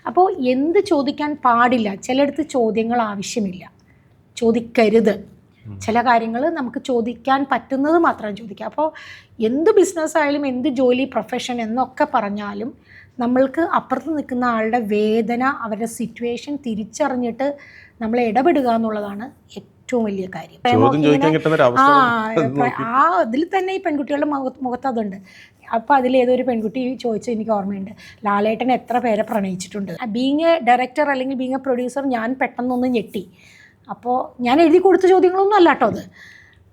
അപ്പോൾ എന്ത് ചോദിക്കാൻ പാടില്ല, ചിലയിടത്ത് ചോദ്യങ്ങൾ ആവശ്യമില്ല, ചോദിക്കരുത്. ചില കാര്യങ്ങൾ നമുക്ക് ചോദിക്കാൻ പറ്റുന്നത് മാത്രം ചോദിക്കുക. അപ്പോൾ എന്ത് ബിസിനസ്സായാലും എന്ത് ജോലി പ്രൊഫഷൻ എന്നൊക്കെ പറഞ്ഞാലും നമ്മൾക്ക് അപ്പുറത്ത് നിൽക്കുന്ന ആളുടെ വേദന, അവരുടെ സിറ്റുവേഷൻ തിരിച്ചറിഞ്ഞിട്ട് നമ്മൾ ഇടപെടുക എന്നുള്ളതാണ് ഏറ്റവും വലിയ കാര്യം. അതിൽ തന്നെ ഈ പെൺകുട്ടികളുടെ മുഖത്ത് അതുണ്ട്. അപ്പോൾ അതിലേതൊരു പെൺകുട്ടി ചോദിച്ചത് എനിക്ക് ഓർമ്മയുണ്ട്, ലാലേട്ടൻ എത്ര പേരെ പ്രണയിച്ചിട്ടുണ്ട്. ബീങ് എ ഡയറക്ടർ അല്ലെങ്കിൽ ബീങ് എ പ്രൊഡ്യൂസർ ഞാൻ പെട്ടെന്നൊന്ന് ഞെട്ടി. അപ്പോൾ ഞാൻ എഴുതി കൊടുത്ത ചോദ്യങ്ങളൊന്നും അല്ല കേട്ടോ അത്.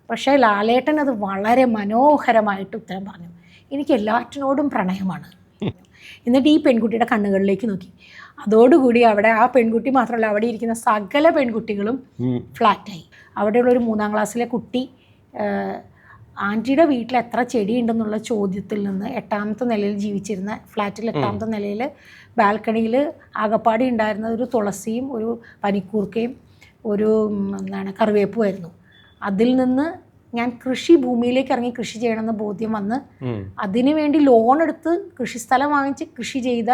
പക്ഷേ ലാലേട്ടൻ അത് വളരെ മനോഹരമായിട്ട് ഉത്തരം പറഞ്ഞു. എനിക്ക് എല്ലാറ്റിനോടും പ്രണയമാണ്. എന്നിട്ട് ഈ പെൺകുട്ടിയുടെ കണ്ണുകളിലേക്ക് നോക്കി. അതോടുകൂടി അവിടെ ആ പെൺകുട്ടി മാത്രമല്ല, അവിടെ ഇരിക്കുന്ന സകല പെൺകുട്ടികളും ഫ്ലാറ്റായി. അവിടെയുള്ളൊരു 3ാം ക്ലാസ്സിലെ കുട്ടി ആൻറ്റിയുടെ വീട്ടിൽ എത്ര ചെടിയുണ്ടെന്നുള്ള ചോദ്യത്തിൽ നിന്ന് 8ാമത്തെ നിലയിൽ ജീവിച്ചിരുന്ന ഫ്ലാറ്റിൽ 8ാമത്തെ നിലയിൽ ബാൽക്കണിയിൽ ആകപ്പാടി ഉണ്ടായിരുന്ന ഒരു തുളസിയും ഒരു പനിക്കൂർക്കയും ഒരു കറിവേപ്പുമായിരുന്നു. അതിൽ നിന്ന് ഞാൻ കൃഷി ഭൂമിയിലേക്ക് ഇറങ്ങി കൃഷി ചെയ്യണമെന്ന് ബോധ്യം വന്ന് അതിനു വേണ്ടി ലോൺ എടുത്ത് കൃഷിസ്ഥലം വാങ്ങിച്ച് കൃഷി ചെയ്ത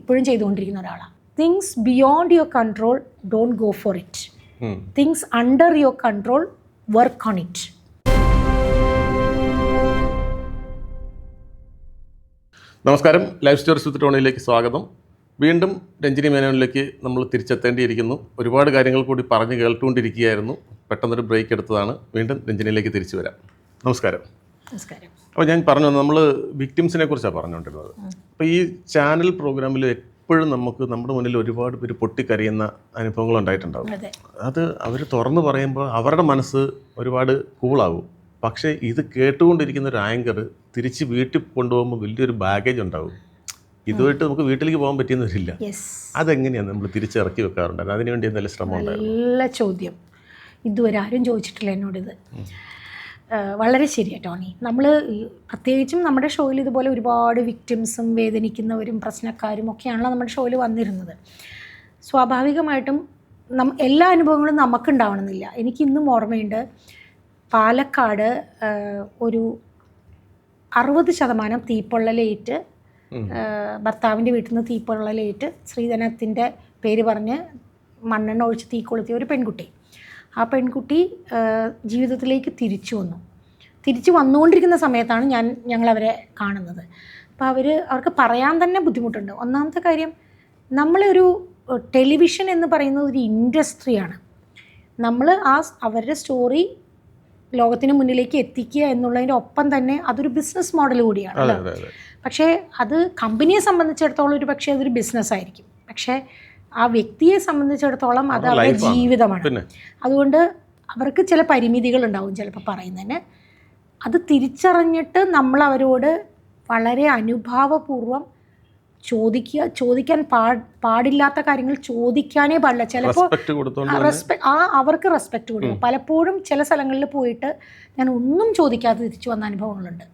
ഇപ്പോഴും ചെയ്തുകൊണ്ടിരിക്കുന്ന ഒരാളാണ്. Things beyond your control don't go for it. Things under your control work on it. നമസ്കാരം, ലൈഫ് സ്റ്റോറീസ് വിത്ത് ടോണിയിലേക്ക് സ്വാഗതം. വീണ്ടും രഞ്ജിനി മേനോനിലേക്ക് നമ്മൾ തിരിച്ചെത്തേണ്ടിയിരിക്കുന്നു. ഒരുപാട് കാര്യങ്ങൾ കൂടി പറഞ്ഞ് കേട്ടുകൊണ്ടിരിക്കുകയായിരുന്നു. പെട്ടെന്നൊരു ബ്രേക്ക് എടുത്തതാണ്. വീണ്ടും രഞ്ജിനിയിലേക്ക് തിരിച്ചു വരാം. നമസ്കാരം. നമസ്കാരം. അപ്പോൾ ഞാൻ പറഞ്ഞു, നമ്മൾ വിക്ടിംസിനെ കുറിച്ചാണ് പറഞ്ഞുകൊണ്ടിരുന്നത്. അപ്പോൾ ഈ ചാനൽ പ്രോഗ്രാമിൽ എപ്പോഴും നമുക്ക് നമ്മുടെ മുന്നിൽ ഒരുപാട് പേര് പൊട്ടിക്കരയുന്ന അനുഭവങ്ങൾ ഉണ്ടായിട്ടുണ്ടാവും. അത് അവർ തുറന്നു പറയുമ്പോൾ അവരുടെ മനസ്സ് ഒരുപാട് കൂളാവും. പക്ഷേ ഇത് കേട്ടുകൊണ്ടിരിക്കുന്ന ഒരു ആങ്കർ തിരിച്ച് വീട്ടിൽ കൊണ്ടുപോകുമ്പോൾ വലിയൊരു ബാഗേജ് ഉണ്ടാവും. ഇതുമായിട്ട് നമുക്ക് വീട്ടിലേക്ക് പോകാൻ പറ്റിയെന്ന് വരില്ല. അതെങ്ങനെയാണ് നമ്മൾ തിരിച്ചിറക്കി വെക്കാറുണ്ട്? അതിനുവേണ്ടി എന്തെങ്കിലും ശ്രമം ഉണ്ടായിരുന്നു? നല്ല ചോദ്യം. ഇതുവരെ ആരും ചോദിച്ചിട്ടില്ല എന്നോടിത്. വളരെ ശരിയാണ് ടോണി. നമ്മൾ പ്രത്യേകിച്ചും നമ്മുടെ ഷോയിൽ ഇതുപോലെ ഒരുപാട് വിക്ടിംസും വേദനിക്കുന്നവരും പ്രശ്നക്കാരും ഒക്കെയാണല്ലോ നമ്മുടെ ഷോയിൽ വന്നിരുന്നത്. സ്വാഭാവികമായിട്ടും എല്ലാ അനുഭവങ്ങളും നമുക്കുണ്ടാവണമെന്നില്ല. എനിക്കിന്നും ഓർമ്മയുണ്ട്, പാലക്കാട് ഒരു 60% തീപ്പൊള്ളലേറ്റ്, ഭർത്താവിൻ്റെ വീട്ടിൽ നിന്ന് തീപ്പൊള്ളലേറ്റ് സ്ത്രീധനത്തിൻ്റെ പേര് പറഞ്ഞ് മണ്ണെണ്ണ ഒഴിച്ച് തീ കൊളുത്തിയ ഒരു പെൺകുട്ടി. ആ പെൺകുട്ടി ജീവിതത്തിലേക്ക് തിരിച്ചു വന്നുകൊണ്ടിരിക്കുന്ന സമയത്താണ് ഞങ്ങളവരെ കാണുന്നത്. അപ്പോൾ അവർക്ക് പറയാൻ തന്നെ ബുദ്ധിമുട്ടുണ്ട്. ഒന്നാമത്തെ കാര്യം, നമ്മളൊരു ടെലിവിഷൻ എന്ന് പറയുന്നത് ഒരു ഇൻഡസ്ട്രിയാണ്. നമ്മൾ അവരുടെ സ്റ്റോറി ലോകത്തിന് മുന്നിലേക്ക് എത്തിക്കുക എന്നുള്ളതിൻ്റെ ഒപ്പം തന്നെ അതൊരു ബിസിനസ് മോഡൽ കൂടിയാണ്. പക്ഷേ അത് കമ്പനിയെ സംബന്ധിച്ചിടത്തോളം ഒരു പക്ഷേ അതൊരു ബിസിനസ്സായിരിക്കും. പക്ഷേ ആ വ്യക്തിയെ സംബന്ധിച്ചിടത്തോളം അത് അവരുടെ ജീവിതമാണ്. അതുകൊണ്ട് അവർക്ക് ചില പരിമിതികളുണ്ടാവും ചിലപ്പോൾ പറയുന്നതിന്. അത് തിരിച്ചറിഞ്ഞിട്ട് നമ്മൾ അവരോട് വളരെ അനുഭാവപൂർവ്വം ചോദിക്കാൻ പാടില്ലാത്ത കാര്യങ്ങൾ ചോദിക്കാനേ പാടില്ല. ചിലപ്പോൾ അവർക്ക് റെസ്പെക്റ്റ് കൊടുക്കും. പലപ്പോഴും ചില സ്ഥലങ്ങളിൽ പോയിട്ട് ഞാൻ ഒന്നും ചോദിക്കാതെ തിരിച്ചു വന്ന അനുഭവങ്ങളുണ്ട്.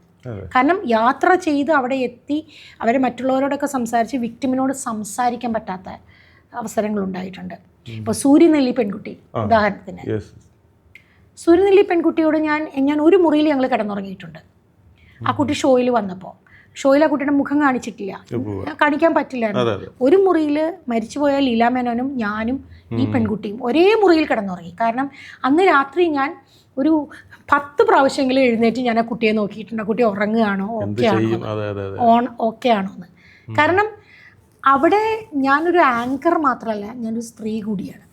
കാരണം യാത്ര ചെയ്ത് അവിടെ എത്തി അവരെ മറ്റുള്ളവരോടൊക്കെ സംസാരിച്ച് വിക്ടിമിനോട് സംസാരിക്കാൻ പറ്റാത്ത അവസരങ്ങളുണ്ടായിട്ടുണ്ട്. ഇപ്പോൾ സൂര്യനെല്ലി പെൺകുട്ടി ഉദാഹരണത്തിന്, സൂര്യനെല്ലി പെൺകുട്ടിയോട് ഞാൻ ഒരു മുറിയിൽ ഞങ്ങൾ കിടന്നുറങ്ങിയിട്ടുണ്ട്. ആ കുട്ടി ഷോയിൽ വന്നപ്പോൾ ആ കുട്ടിയുടെ മുഖം കാണിക്കാൻ പറ്റില്ലായിരുന്നു. ഒരു മുറിയിൽ മരിച്ചുപോയ ലീലാ മേനോനും ഞാനും ഈ പെൺകുട്ടിയും ഒരേ മുറിയിൽ കിടന്നുറങ്ങി. കാരണം അന്ന് രാത്രി ഞാൻ ഒരു 10 പ്രാവശ്യമെങ്കിലും എഴുന്നേറ്റ് ഞാൻ ആ കുട്ടിയെ നോക്കിയിട്ടുണ്ട്. ആ കുട്ടി ഉറങ്ങുകയാണോ, ഓക്കെ ആണോ എന്ന്. കാരണം അവിടെ ഞാനൊരു ആങ്കർ മാത്രമല്ല, ഞാനൊരു സ്ത്രീ കൂടിയാണ്.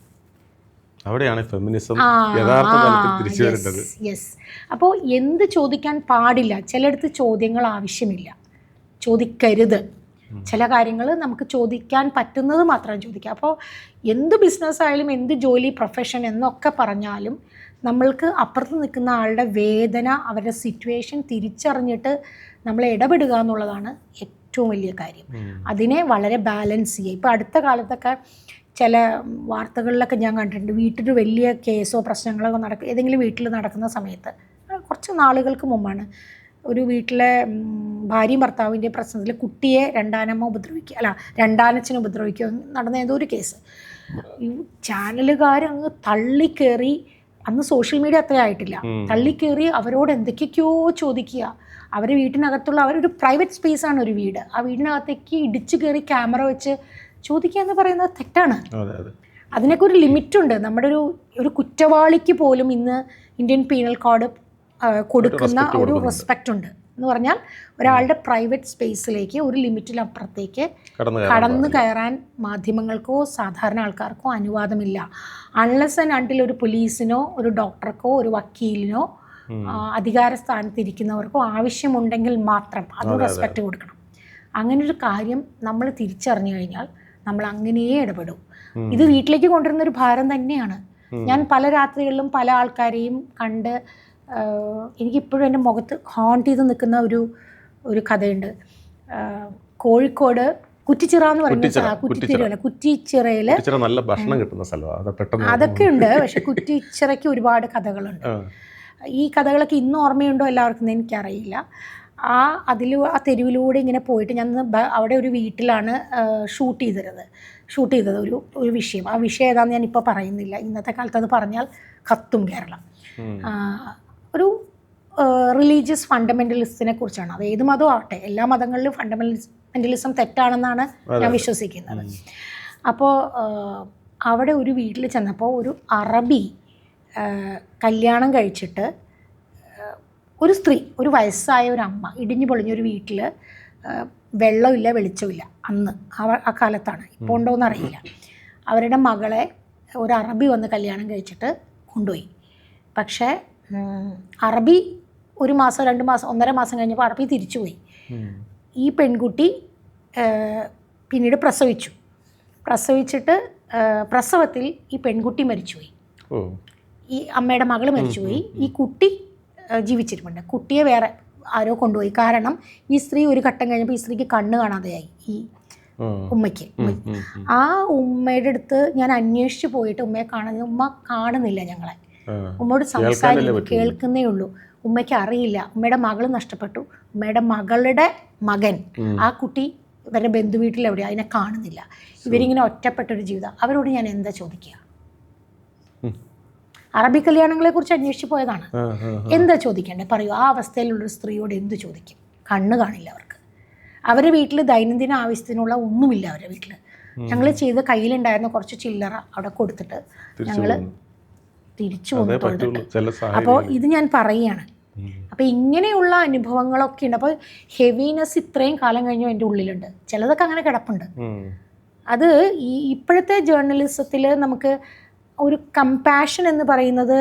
അവിടെയാണ് ഫെമിനിസം യഥാർത്ഥ തലത്തിൽ തിരിച്ചു വരുന്നത്. യെസ്. അപ്പോൾ എന്ത് ചോദിക്കാൻ പാടില്ല, ചിലയിടത്ത് ചോദ്യങ്ങൾ ആവശ്യമില്ല, ചോദിക്കരുത്. ചില കാര്യങ്ങൾ നമുക്ക് ചോദിക്കാൻ പറ്റുന്നത് മാത്രം ചോദിക്കുക. അപ്പോൾ എന്ത് ബിസിനസ്സായാലും എന്ത് ജോലി പ്രൊഫഷൻ എന്നൊക്കെ പറഞ്ഞാലും നമ്മൾക്ക് അപ്പുറത്ത് നിൽക്കുന്ന ആളുടെ വേദന, അവരുടെ സിറ്റുവേഷൻ തിരിച്ചറിഞ്ഞിട്ട് നമ്മൾ ഇടപെടുക എന്നുള്ളതാണ് ഏറ്റവും വലിയ കാര്യം. അതിനെ വളരെ ബാലൻസ് ചെയ്യുക. ഇപ്പോൾ അടുത്ത കാലത്തൊക്കെ ചില വാർത്തകളിലൊക്കെ ഞാൻ കണ്ടിട്ടുണ്ട്, വീട്ടിൽ വലിയ കേസോ പ്രശ്നങ്ങളോ ഏതെങ്കിലും വീട്ടിൽ നടക്കുന്ന സമയത്ത്, കുറച്ച് നാളുകൾക്ക് മുമ്പാണ്, ഒരു വീട്ടിലെ ഭാര്യയും ഭർത്താവിൻ്റെ പ്രശ്നത്തിൽ കുട്ടിയെ രണ്ടാനച്ഛനെ ഉപദ്രവിക്കുക നടന്ന ഏതോ ഒരു കേസ്. ഈ ചാനലുകാരങ്ങ് തള്ളിക്കേറി, അന്ന് സോഷ്യൽ മീഡിയ അത്ര ആയിട്ടില്ല, തള്ളിക്കേറി അവരോട് എന്തൊക്കെയൊക്കെയോ ചോദിക്കുക. അവരുടെ വീട്ടിനകത്തുള്ള അവരൊരു പ്രൈവറ്റ് സ്പേസാണ് ഒരു വീട്. ആ വീടിനകത്തേക്ക് ഇടിച്ചു കയറി ക്യാമറ വെച്ച് ചോദിക്കുക എന്ന് പറയുന്നത് തെറ്റാണ്. അതെ അതെ. അതിനൊക്കെ ഒരു ലിമിറ്റുണ്ട്. നമ്മുടെ ഒരു കുറ്റവാളിക്ക് പോലും ഇന്ന് ഇന്ത്യൻ പീനൽ കോഡ് കൊടുക്കുന്ന ഒരു റെസ്പെക്റ്റ് ഉണ്ട്. എന്ന് പറഞ്ഞാൽ ഒരാളുടെ പ്രൈവറ്റ് സ്പേസിലേക്ക് ഒരു ലിമിറ്റിലപ്പുറത്തേക്ക് കടന്നു കയറാൻ മാധ്യമങ്ങൾക്കോ സാധാരണ ആൾക്കാർക്കോ അനുവാദമില്ല. അൺലെസ് ആൻഡ് അൺടിൽ ഒരു പോലീസിനോ ഒരു ഡോക്ടർക്കോ ഒരു വക്കീലിനോ അധികാര സ്ഥാനത്തിരിക്കുന്നവർക്കോ ആവശ്യമുണ്ടെങ്കിൽ മാത്രം അത് റെസ്പെക്റ്റ് കൊടുക്കണം. അങ്ങനൊരു കാര്യം നമ്മൾ തിരിച്ചറിഞ്ഞു കഴിഞ്ഞാൽ നമ്മൾ അങ്ങനെയേ ഇടപെടും. ഇത് വീട്ടിലേക്ക് കൊണ്ടുവരുന്ന ഒരു ഭാരം തന്നെയാണ്. ഞാൻ പല രാത്രികളിലും പല ആൾക്കാരെയും കണ്ട് എനിക്കിപ്പോഴും എൻ്റെ മുഖത്ത് ഹോണ്ട് ചെയ്ത് നിൽക്കുന്ന ഒരു കഥയുണ്ട്. കോഴിക്കോട് കുറ്റിച്ചിറ എന്ന് പറയുന്ന കുറ്റിച്ചിറ കുറ്റിച്ചിറയിൽ നല്ല ഭക്ഷണം കിട്ടുന്ന സ്ഥലമാണ്. അതൊക്കെ ഉണ്ട്. പക്ഷെ കുറ്റിച്ചിറയ്ക്ക് ഒരുപാട് കഥകളുണ്ട്. ഈ കഥകളൊക്കെ ഇന്നും ഓർമ്മയുണ്ടോ എല്ലാവർക്കും എനിക്കറിയില്ല. ആ തെരുവിലൂടെ ഇങ്ങനെ പോയിട്ട് ഞാൻ അവിടെ ഒരു വീട്ടിലാണ് ഷൂട്ട് ചെയ്തത് ഒരു വിഷയം. ആ വിഷയം ഏതാണെന്ന് ഞാനിപ്പോൾ പറയുന്നില്ല. ഇന്നത്തെ കാലത്ത് അത് പറഞ്ഞാൽ കത്തും കേരളം. ഒരു റിലീജിയസ് ഫണ്ടമെൻ്റലിസത്തിനെ കുറിച്ചാണ്. അത് ഏത് മതവും ആവട്ടെ, എല്ലാ മതങ്ങളിലും ഫണ്ടമെൻ്റലിസം തെറ്റാണെന്നാണ് ഞാൻ വിശ്വസിക്കുന്നത്. അപ്പോൾ അവിടെ ഒരു വീട്ടിൽ ചെന്നപ്പോൾ ഒരു അറബി കല്യാണം കഴിച്ചിട്ട് ഒരു സ്ത്രീ, ഒരു വയസ്സായ ഒരു അമ്മ, ഇടിഞ്ഞു പൊളിഞ്ഞൊരു വീട്ടിൽ വെള്ളമില്ല വെളിച്ചമില്ല. അന്ന് ആ കാലത്താണ്, ഇപ്പോൾ ഉണ്ടോയെന്ന് അറിയില്ല. അവരുടെ മകളെ ഒരു അറബി വന്ന് കല്യാണം കഴിച്ചിട്ട് കൊണ്ടുപോയി. പക്ഷേ അറബി 1 മാസം 2 മാസം 1.5 മാസം കഴിഞ്ഞപ്പോൾ അറബി തിരിച്ചുപോയി. ഈ പെൺകുട്ടി പിന്നീട് പ്രസവിച്ചിട്ട് പ്രസവത്തിൽ ഈ പെൺകുട്ടി മരിച്ചുപോയി. ഈ അമ്മയുടെ മകൾ മരിച്ചുപോയി. ഈ കുട്ടി ജീവിച്ചിരിപ്പുണ്ട്. കുട്ടിയെ വേറെ ആരോ കൊണ്ടുപോയി. കാരണം ഈ സ്ത്രീ ഒരു ഘട്ടം കഴിഞ്ഞപ്പോൾ ഈ സ്ത്രീക്ക് കണ്ണ് കാണാതെയായി. ഈ ഉമ്മയ്ക്ക് ആ ഉമ്മയുടെ അടുത്ത് ഞാൻ അന്വേഷിച്ച് പോയിട്ട് ഉമ്മയെ ഉമ്മ കാണുന്നില്ല ഞങ്ങളെ. ഉമ്മയോട് സംസാരിക്കുന്നു, കേൾക്കുന്നേ ഉള്ളൂ. ഉമ്മയ്ക്ക് അറിയില്ല. ഉമ്മയുടെ മകൾ നഷ്ടപ്പെട്ടു. ഉമ്മയുടെ മകളുടെ മകൻ, ആ കുട്ടി ഇവരുടെ ബന്ധുവീട്ടിൽ എവിടെയാണ്, അതിനെ കാണുന്നില്ല. ഇവരിങ്ങനെ ഒറ്റപ്പെട്ടൊരു ജീവിതം. അവരോട് ഞാൻ എന്താ ചോദിക്കുക? അറബി കല്യാണങ്ങളെ കുറിച്ച് അന്വേഷിച്ച് പോയതാണ്. എന്താ ചോദിക്കേണ്ടത് പറയൂ? ആ അവസ്ഥയിലുള്ളൊരു സ്ത്രീയോട് എന്ത് ചോദിക്കും? കണ്ണ് കാണില്ല അവർക്ക്. അവരുടെ വീട്ടിൽ ദൈനംദിന ആവശ്യത്തിനുള്ള ഒന്നുമില്ല. അവരുടെ വീട്ടിൽ ഞങ്ങൾ ചെയ്ത് കയ്യിലുണ്ടായിരുന്ന കുറച്ച് ചില്ലറ അവിടെ കൊടുത്തിട്ട് ഞങ്ങൾ തിരിച്ചു വന്നു. അപ്പോൾ ഇത് ഞാൻ പറയുകയാണ്. അപ്പോൾ ഇങ്ങനെയുള്ള അനുഭവങ്ങളൊക്കെ ഉണ്ട്. അപ്പോൾ ഹെവിനെസ് ഇത്രയും കാലം കഴിഞ്ഞു എൻ്റെ ഉള്ളിലുണ്ട്. ചിലതൊക്കെ അങ്ങനെ കിടപ്പുണ്ട്. അത് ഇപ്പോഴത്തെ ജേർണലിസത്തിൽ നമുക്ക് ഒരു കമ്പാഷൻ എന്ന് പറയുന്നത്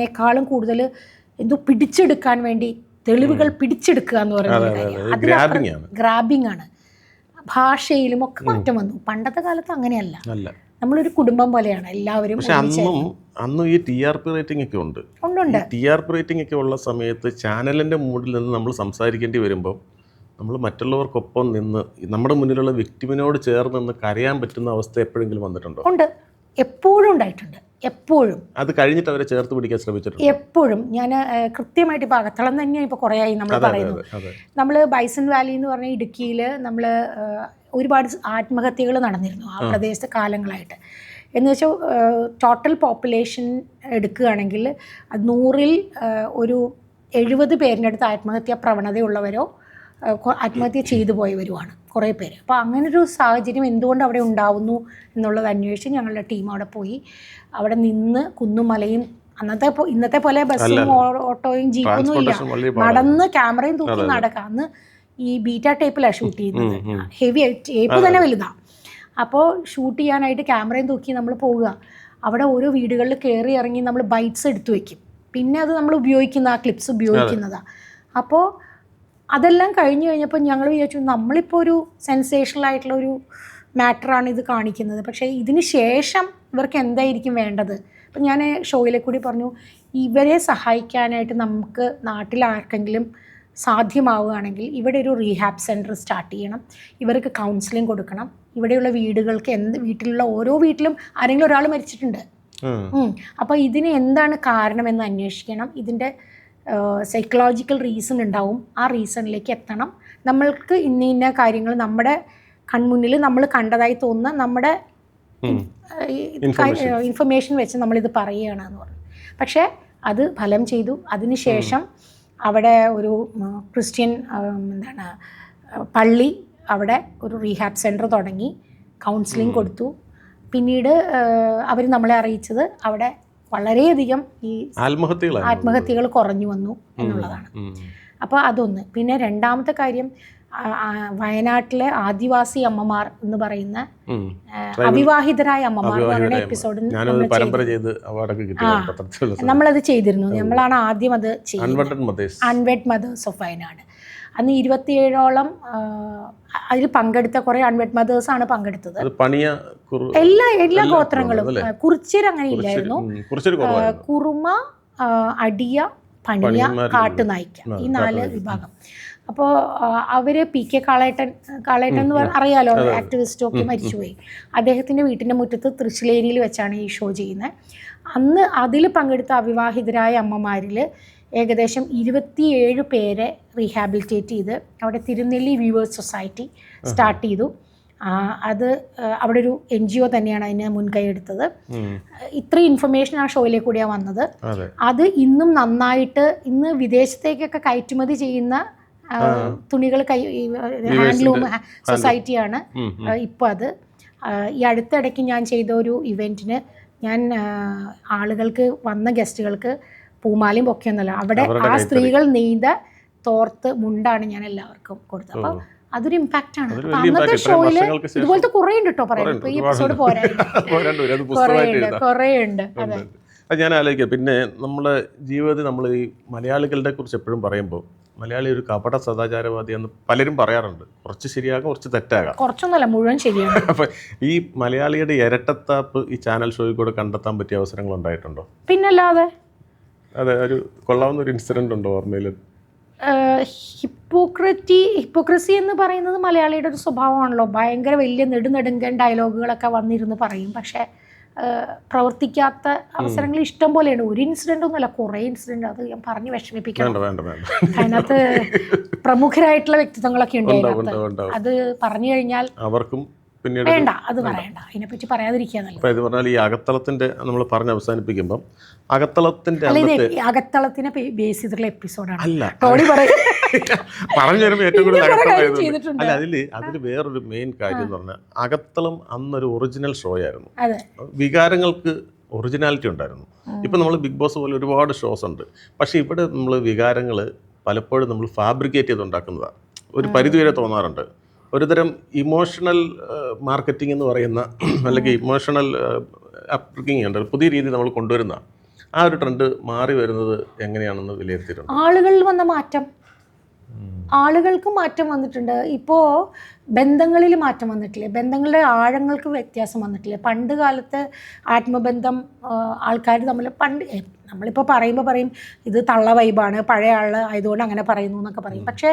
േക്കാളും കൂടുതൽ എന്തോ പിടിച്ചെടുക്കാൻ വേണ്ടി തെളിവുകൾ പിടിച്ചെടുക്കുക എന്ന് പറയുന്നത് ഗ്രാബിംഗ് ആണ്. ഭാഷയിലും ഒക്കെ മാറ്റം വന്നു. പണ്ടത്തെ കാലത്ത് അങ്ങനെയല്ല. നമ്മളൊരു കുടുംബം പോലെയാണ് എല്ലാവരും. അന്നും ഈ TRP റേറ്റിംഗ് ഒക്കെ ഉണ്ട്. TRP റേറ്റിംഗ് ഒക്കെ ഉള്ള സമയത്ത് ചാനലിൻ്റെ മൂഡിൽ നിന്ന് നമ്മൾ സംസാരിക്കേണ്ടി വരുമ്പോൾ നമ്മൾ മറ്റുള്ളവർക്കൊപ്പം നിന്ന് നമ്മുടെ മുന്നിലുള്ള വിക്ടിമിനോട് ചേർന്ന് നിന്ന് കരയാൻ പറ്റുന്ന അവസ്ഥ എപ്പോഴെങ്കിലും വന്നിട്ടുണ്ടോ? ഉണ്ട്, എപ്പോഴും ഉണ്ടായിട്ടുണ്ട്. എപ്പോഴും അത് കഴിഞ്ഞിട്ട് അവരെ ചേർത്ത് പിടിക്കാൻ ശ്രമിച്ചിട്ടുണ്ട്. എപ്പോഴും ഞാൻ കൃത്യമായിട്ട് ഇപ്പോൾ അകത്തളം തന്നെയാണ് ഇപ്പോൾ കുറേ ആയി നമ്മൾ പറയുന്നത്. നമ്മൾ ബൈസൺ വാലി എന്ന് പറഞ്ഞ ഇടുക്കിയിൽ നമ്മൾ ഒരുപാട് ആത്മഹത്യകൾ നടന്നിരുന്നു ആ പ്രദേശത്ത് കാലങ്ങളായിട്ട്. എന്ന് വെച്ചാൽ ടോട്ടൽ പോപ്പുലേഷൻ എടുക്കുകയാണെങ്കിൽ അത് 100-ൽ ഒരു 70 പേരിൻ്റെ അടുത്ത് ആത്മഹത്യാ പ്രവണതയുള്ളവരോ ആത്മഹത്യ ചെയ്തു പോയവരുമാണ് കുറേ പേര്. അപ്പോൾ അങ്ങനൊരു സാഹചര്യം എന്തുകൊണ്ട് അവിടെ ഉണ്ടാവുന്നു എന്നുള്ളത് അന്വേഷിച്ച് ഞങ്ങളുടെ ടീം അവിടെ പോയി. അവിടെ നിന്ന് കുന്നും മലയും, ഇന്നത്തെ പോലെ ബസ്സും ഓട്ടോയും ജീപ്പൊന്നും ഇല്ല, നടന്ന് ക്യാമറയും തൂക്കി നടക്കുക. അന്ന് ഈ ബീറ്റ ടേപ്പിലാണ് ഷൂട്ട് ചെയ്യുന്നത്. ഹെവി ടേപ്പ് തന്നെ വലുതാണ്. അപ്പോൾ ഷൂട്ട് ചെയ്യാനായിട്ട് ക്യാമറയും തൂക്കി നമ്മൾ പോവുക. അവിടെ ഓരോ വീടുകളിൽ കയറി ഇറങ്ങി നമ്മൾ ബൈറ്റ്സ് എടുത്തു വയ്ക്കും. പിന്നെ അത് നമ്മൾ ഉപയോഗിക്കുന്ന ആ ക്ലിപ്സ് ഉപയോഗിക്കുന്നതാണ്. അപ്പോൾ അതെല്ലാം കഴിഞ്ഞ് കഴിഞ്ഞപ്പോൾ ഞങ്ങൾ വിചാരിച്ചു നമ്മളിപ്പോൾ ഒരു സെൻസേഷണൽ ആയിട്ടുള്ള ഒരു മാറ്ററാണ് ഇത് കാണിക്കുന്നത്. പക്ഷേ ഇതിന് ശേഷം ഇവർക്ക് എന്തായിരിക്കും വേണ്ടത്? അപ്പം ഞാൻ ഷോയിലെ കൂടി പറഞ്ഞു, ഇവരെ സഹായിക്കാനായിട്ട് നമുക്ക് നാട്ടിൽ ആർക്കെങ്കിലും സാധ്യമാവുകയാണെങ്കിൽ ഇവിടെ ഒരു റീഹാബ് സെൻറ്റർ സ്റ്റാർട്ട് ചെയ്യണം. ഇവർക്ക് കൗൺസിലിംഗ് കൊടുക്കണം. ഇവിടെയുള്ള വീടുകൾക്ക് വീട്ടിലുള്ള ഓരോ വീട്ടിലും ആരെങ്കിലും ഒരാൾ മരിച്ചിട്ടുണ്ട്. അപ്പോൾ ഇതിന് എന്താണ് കാരണമെന്ന് അന്വേഷിക്കണം. ഇതിൻ്റെ സൈക്കോളജിക്കൽ റീസൺ ഉണ്ടാവും. ആ റീസണിലേക്ക് എത്തണം. നമ്മൾക്ക് ഇന്ന കാര്യങ്ങൾ നമ്മുടെ കൺമുന്നിൽ നമ്മൾ കണ്ടതായി തോന്നുന്ന നമ്മുടെ ഇൻഫർമേഷൻ വെച്ച് നമ്മളിത് പറയുകയാണ് എന്ന് പറഞ്ഞു. പക്ഷേ അത് ഫലം ചെയ്തു. അതിനുശേഷം അവിടെ ഒരു ക്രിസ്ത്യൻ പള്ളി അവിടെ ഒരു റീഹാബ് സെൻറ്റർ തുടങ്ങി, കൗൺസിലിംഗ് കൊടുത്തു. പിന്നീട് അവർ നമ്മളെ അറിയിച്ചത് അവിടെ വളരെയധികം ഈ ആത്മഹത്യകൾ കുറഞ്ഞു വന്നു എന്നുള്ളതാണ്. അപ്പോൾ അതൊന്ന്. പിന്നെ രണ്ടാമത്തെ കാര്യം, വയനാട്ടിലെ ആദിവാസി അമ്മമാർ എന്ന് പറയുന്ന അവിവാഹിതരായ അമ്മമാർ എന്ന് പറയുന്ന എപ്പിസോഡിൽ നമ്മളത് ചെയ്തിരുന്നു. നമ്മളാണ് ആദ്യം അത് ചെയ്യുന്നത്, അൺവെഡ് മദേഴ്സ് ഓഫ് വയനാട്. അന്ന് 27ഓളം അതിൽ പങ്കെടുത്ത കുറേ അൺവെഡ് മദേഴ്സാണ് പങ്കെടുത്തത്. എല്ലാ ഗോത്രങ്ങളും. കുറിച്യർ അങ്ങനെ ഇല്ലായിരുന്നു. കുറുമ, അടിയ, പണിയ, കാട്ടുനായ്ക്ക, ഈ 4 വിഭാഗം. അപ്പോൾ അവർ PK കാളേട്ടൻ എന്ന് അറിയാലോ, ആക്ടിവിസ്റ്റും ഒക്കെ മരിച്ചുപോയി. അദ്ദേഹത്തിൻ്റെ വീട്ടിൻ്റെ മുറ്റത്ത് തൃശ്ശിലേരിയിൽ വെച്ചാണ് ഈ ഷോ ചെയ്യുന്നത്. അന്ന് അതിൽ പങ്കെടുത്ത അവിവാഹിതരായ അമ്മമാരിൽ ഏകദേശം 27 പേരെ റീഹാബിലിറ്റേറ്റ് ചെയ്ത് അവിടെ തിരുനെല്ലി വ്യൂവേഴ്സ് സൊസൈറ്റി സ്റ്റാർട്ട് ചെയ്തു. അത് അവിടെ ഒരു NGO തന്നെയാണ് അതിന് മുൻകൈ എടുത്തത്. ഇത്രയും ഇൻഫർമേഷൻ ആ ഷോയിലേക്ക് കൂടിയാണ് വന്നത്. അത് ഇന്നും നന്നായിട്ട് ഇന്ന് വിദേശത്തേക്കൊക്കെ കയറ്റുമതി ചെയ്യുന്ന തുണികൾ ഹാൻഡ്ലൂം സൊസൈറ്റിയാണ് ഇപ്പോൾ അത്. ഈ അടുത്തിടയ്ക്ക് ഞാൻ ചെയ്ത ഒരു ഇവൻറ്റിന് ഞാൻ ആളുകൾക്ക് വന്ന ഗസ്റ്റുകൾക്ക് പൂമാലയും പൊക്കെയൊന്നുമല്ല, അവിടെ ആ സ്ത്രീകൾ നെയ്ത തോർത്ത് മുണ്ടാണ് ഞാൻ എല്ലാവർക്കും കൊടുത്തത്. അപ്പോൾ അതൊരു ഇമ്പാക്റ്റ് ആണ്. അന്നത്തെ ഷോയില് ഇതുപോലത്തെ കുറേ ഉണ്ട് കേട്ടോ പറയാം. ഇപ്പൊ ഈ എപ്പിസോഡ് കുറേ ഉണ്ട്. അതെ, ഞാൻ ആലോചിക്കാം. പിന്നെ നമ്മുടെ ജീവിതത്തിൽ നമ്മൾ ഈ മലയാളികളുടെ കുറിച്ച് എപ്പോഴും പറയുമ്പോൾ മലയാളി ഒരു കപട സദാചാരവാദി എന്ന് പലരും പറയാറുണ്ട്. കുറച്ച് ശരിയാകാം, കുറച്ച് തെറ്റാകാം, കുറച്ചൊന്നുമല്ല മുഴുവൻ ശരിയാണ്. അപ്പൊ ഈ മലയാളിയുടെ ഇരട്ടത്താപ്പ് ഈ ചാനൽ ഷോയിൽ കൂടെ കണ്ടെത്താൻ പറ്റിയ അവസരങ്ങൾ ഉണ്ടായിട്ടുണ്ടോ? പിന്നല്ലാതെ. അതെ, ഒരു കൊള്ളാവുന്ന ഒരു ഇൻസിഡന്റ് ഉണ്ടോ ഓർമ്മയിൽ? ഹിപ്പോക്രസി എന്ന് പറയുന്നത് മലയാളിയുടെ ഒരു സ്വഭാവമാണല്ലോ. ഭയങ്കര വലിയ നെടുങ്കൻ ഡയലോഗുകളൊക്കെ വന്നിരുന്ന് പറയും, പക്ഷേ പ്രവർത്തിക്കാത്ത അവസരങ്ങൾ ഇഷ്ടം പോലെയുണ്ട്. ഒരു ഇൻസിഡന്റ് ഒന്നുമല്ല, കുറേ ഇൻസിഡന്റ്. അത് ഞാൻ പറഞ്ഞ് വിഷമിപ്പിക്കണം. അതിനകത്ത് പ്രമുഖരായിട്ടുള്ള വ്യക്തിത്വങ്ങളൊക്കെ ഉണ്ട് അതിനകത്ത്. അത് പറഞ്ഞു കഴിഞ്ഞാൽ അവർക്കും വേണ്ട, അത് പറയണ്ട, അതിനെപ്പറ്റി പറയാതിരിക്കുക നല്ലത്. ഇത് പറഞ്ഞാൽ ഈ അകത്തളത്തിന്റെ നമ്മൾ പറഞ്ഞ് അവസാനിപ്പിക്കുമ്പോൾ അകത്തളത്തിന്റെ അകത്തളത്തിനെ ബേസ് ചെയ്തിട്ടുള്ള എപ്പിസോഡാണ്. അല്ല, പറഞ്ഞു വരുമ്പോൾ ഏറ്റവും കൂടുതൽ അല്ല, അതില് വേറൊരു മെയിൻ കാര്യം എന്ന് പറഞ്ഞാൽ അകത്തളം അന്നൊരു ഒറിജിനൽ ഷോ ആയിരുന്നു. വികാരങ്ങൾക്ക് ഒറിജിനാലിറ്റി ഉണ്ടായിരുന്നു. ഇപ്പം നമ്മൾ ബിഗ് ബോസ് പോലെ ഒരുപാട് ഷോസ് ഉണ്ട്. പക്ഷേ ഇവിടെ നമ്മൾ വികാരങ്ങൾ പലപ്പോഴും നമ്മൾ ഫാബ്രിക്കേറ്റ് ചെയ്തുണ്ടാക്കുന്നതാണ്. ഒരു പരിധിവരെ തോന്നാറുണ്ട്. ഒരുതരം ഇമോഷണൽ മാർക്കറ്റിംഗ് എന്ന് പറയുന്ന, അല്ലെങ്കിൽ ഇമോഷണൽ അപ്രിക്കിംഗ് ഉണ്ട്, പുതിയ രീതി നമ്മൾ കൊണ്ടുവരുന്ന ആ ഒരു ട്രെൻഡ് മാറി വരുന്നത് എങ്ങനെയാണെന്ന് വിലയിരുത്തിയിട്ടുണ്ട്. ആളുകളിൽ വന്ന മാറ്റം, ആളുകൾക്ക് മാറ്റം വന്നിട്ടുണ്ട്. ഇപ്പോൾ ബന്ധങ്ങളിൽ മാറ്റം വന്നിട്ടില്ലേ? ബന്ധങ്ങളുടെ ആഴങ്ങൾക്ക് വ്യത്യാസം വന്നിട്ടില്ലേ? പണ്ട് കാലത്ത് ആത്മബന്ധം ആൾക്കാർ തമ്മിൽ നമ്മളിപ്പോൾ പറയുമ്പോൾ പറയും ഇത് തള്ള വൈബാണ്, പഴയ ആൾ ആയതുകൊണ്ട് അങ്ങനെ പറയുന്നു എന്നൊക്കെ പറയും. പക്ഷേ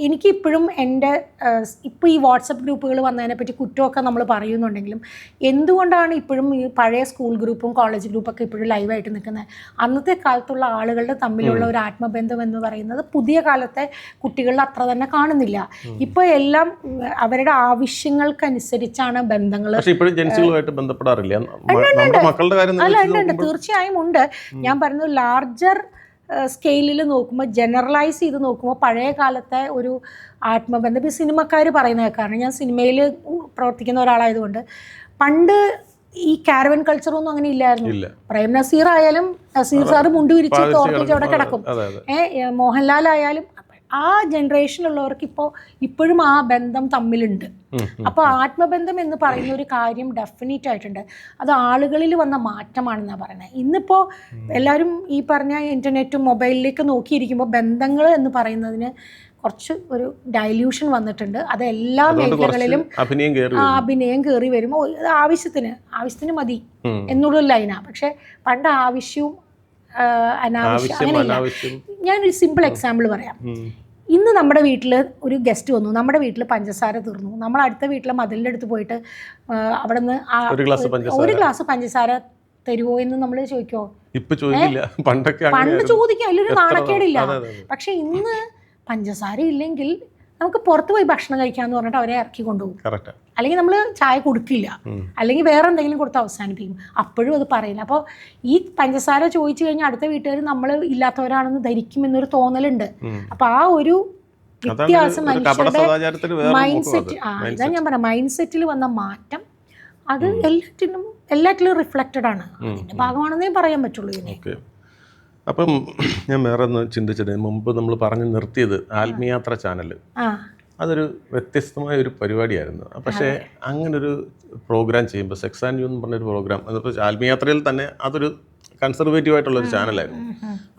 എനിക്കിപ്പോഴും ഇപ്പോൾ ഈ വാട്സപ്പ് ഗ്രൂപ്പുകൾ വന്നതിനെപ്പറ്റി കുറ്റമൊക്കെ നമ്മൾ പറയുന്നുണ്ടെങ്കിലും എന്തുകൊണ്ടാണ് ഇപ്പോഴും ഈ പഴയ സ്കൂൾ ഗ്രൂപ്പും കോളേജ് ഗ്രൂപ്പൊക്കെ ഇപ്പോഴും ലൈവായിട്ട് നിൽക്കുന്നത്? അന്നത്തെ കാലത്തുള്ള ആളുകളുടെ തമ്മിലുള്ള ഒരു ആത്മബന്ധം എന്ന് പറയുന്നത് പുതിയ കാലത്തെ കുട്ടികളിൽ അത്ര തന്നെ കാണുന്നില്ല. ഇപ്പോൾ എല്ലാം അവരുടെ ആവശ്യങ്ങൾക്കനുസരിച്ചാണ് ബന്ധങ്ങൾ. അല്ല, തീർച്ചയായും ഉണ്ട്. ഞാൻ പറയുന്നത് ലാർജർ സ്കെയിലിൽ നോക്കുമ്പോൾ, ജനറലൈസ് ചെയ്ത് നോക്കുമ്പോൾ പഴയ കാലത്തെ ഒരു ആത്മബന്ധം, ഇപ്പോൾ സിനിമക്കാർ പറയുന്ന കാരണം ഞാൻ സിനിമയിൽ പ്രവർത്തിക്കുന്ന ഒരാളായതുകൊണ്ട്, പണ്ട് ഈ കാരവൻ കൾച്ചറൊന്നും അങ്ങനെ ഇല്ലായിരുന്നു. പ്രേം നസീർ ആയാലും നസീർ സാറ് മുണ്ട് വിരിച്ച് തോർത്തിച്ച് അവിടെ കിടക്കും. മോഹൻലാൽ ആയാലും ആ ജനറേഷനിലുള്ളവർക്ക് ഇപ്പോഴും ആ ബന്ധം തമ്മിലുണ്ട്. അപ്പോൾ ആത്മബന്ധം എന്ന് പറയുന്ന ഒരു കാര്യം ഡെഫിനറ്റ് ആയിട്ടുണ്ട്. അത് ആളുകളിൽ വന്ന മാറ്റമാണെന്നാണ് പറയുന്നത്. ഇന്നിപ്പോൾ എല്ലാവരും ഈ പറഞ്ഞ ഇൻ്റർനെറ്റും മൊബൈലിലേക്ക് നോക്കിയിരിക്കുമ്പോൾ ബന്ധങ്ങൾ എന്ന് പറയുന്നതിന് കുറച്ച് ഒരു ഡൈല്യൂഷൻ വന്നിട്ടുണ്ട്. അത് എല്ലാ മേഖലകളിലും അഭിനയം കയറി വരുമ്പോൾ ആവശ്യത്തിന് മതി എന്നുള്ളൊരു ലൈനാണ്. പക്ഷെ പണ്ട് ആവശ്യവും അനാവശ്യം അങ്ങനെയില്ല. ഞാനൊരു സിമ്പിൾ എക്സാമ്പിൾ പറയാം. ഇന്ന് നമ്മുടെ വീട്ടിൽ ഒരു ഗസ്റ്റ് വന്നു, നമ്മുടെ വീട്ടിൽ പഞ്ചസാര തീർന്നു. നമ്മൾ അടുത്ത വീട്ടിലെ മതിലിൻ്റെ അടുത്ത് പോയിട്ട് അവിടെ നിന്ന് ഒരു ഗ്ലാസ് പഞ്ചസാര തരുമോ എന്ന് നമ്മൾ ചോദിക്കുമോ? പണ്ട് ചോദിക്കാം, അതിലൊരു നാണക്കേടില്ല. പക്ഷെ ഇന്ന് പഞ്ചസാര ഇല്ലെങ്കിൽ നമുക്ക് പുറത്ത് പോയി ഭക്ഷണം കഴിക്കാമെന്ന് പറഞ്ഞിട്ട് അവരെ ഇറക്കി കൊണ്ടുപോകും. അല്ലെങ്കിൽ നമ്മൾ ചായ കൊടുക്കില്ല, അല്ലെങ്കിൽ വേറെ എന്തെങ്കിലും കൊടുത്ത് അവസാനിപ്പിക്കും. അപ്പോഴും അത് പറയില്ല. അപ്പോൾ ഈ പഞ്ചസാര ചോദിച്ചു കഴിഞ്ഞാൽ അടുത്ത വീട്ടുകാർ നമ്മൾ ഇല്ലാത്തവരാണെന്ന് ധരിക്കുമെന്നൊരു തോന്നലുണ്ട്. അപ്പോൾ ആ ഒരു വ്യത്യാസം മനുഷ്യരുടെ സദാചാരത്തിന് വേറെ മൈൻഡ് സെറ്റ്, ഇതാ ഞാൻ പറയാം, മൈൻഡ് സെറ്റിൽ വന്ന മാറ്റം അത് എല്ലാറ്റിലും റിഫ്ലക്റ്റഡ് ആണ്. അതിന്റെ ഭാഗമാണെന്നേ പറയാൻ പറ്റുള്ളൂ ഇതിനെ. അപ്പം ഞാൻ വേറെ ഒന്ന് ചിന്തിച്ചത്, മുമ്പ് നമ്മൾ പറഞ്ഞു നിർത്തിയത് ആത്മീയാത്ര ചാനൽ, അതൊരു വ്യത്യസ്തമായ ഒരു പരിപാടിയായിരുന്നു. പക്ഷേ അങ്ങനൊരു പ്രോഗ്രാം ചെയ്യുമ്പോൾ സെക്സ് ആൻഡ് യു എന്ന് പറഞ്ഞൊരു പ്രോഗ്രാം, അതിപ്പോൾ ആത്മീയാത്രയിൽ തന്നെ അതൊരു കൺസർവേറ്റീവ് ആയിട്ടുള്ളൊരു ചാനലായിരുന്നു.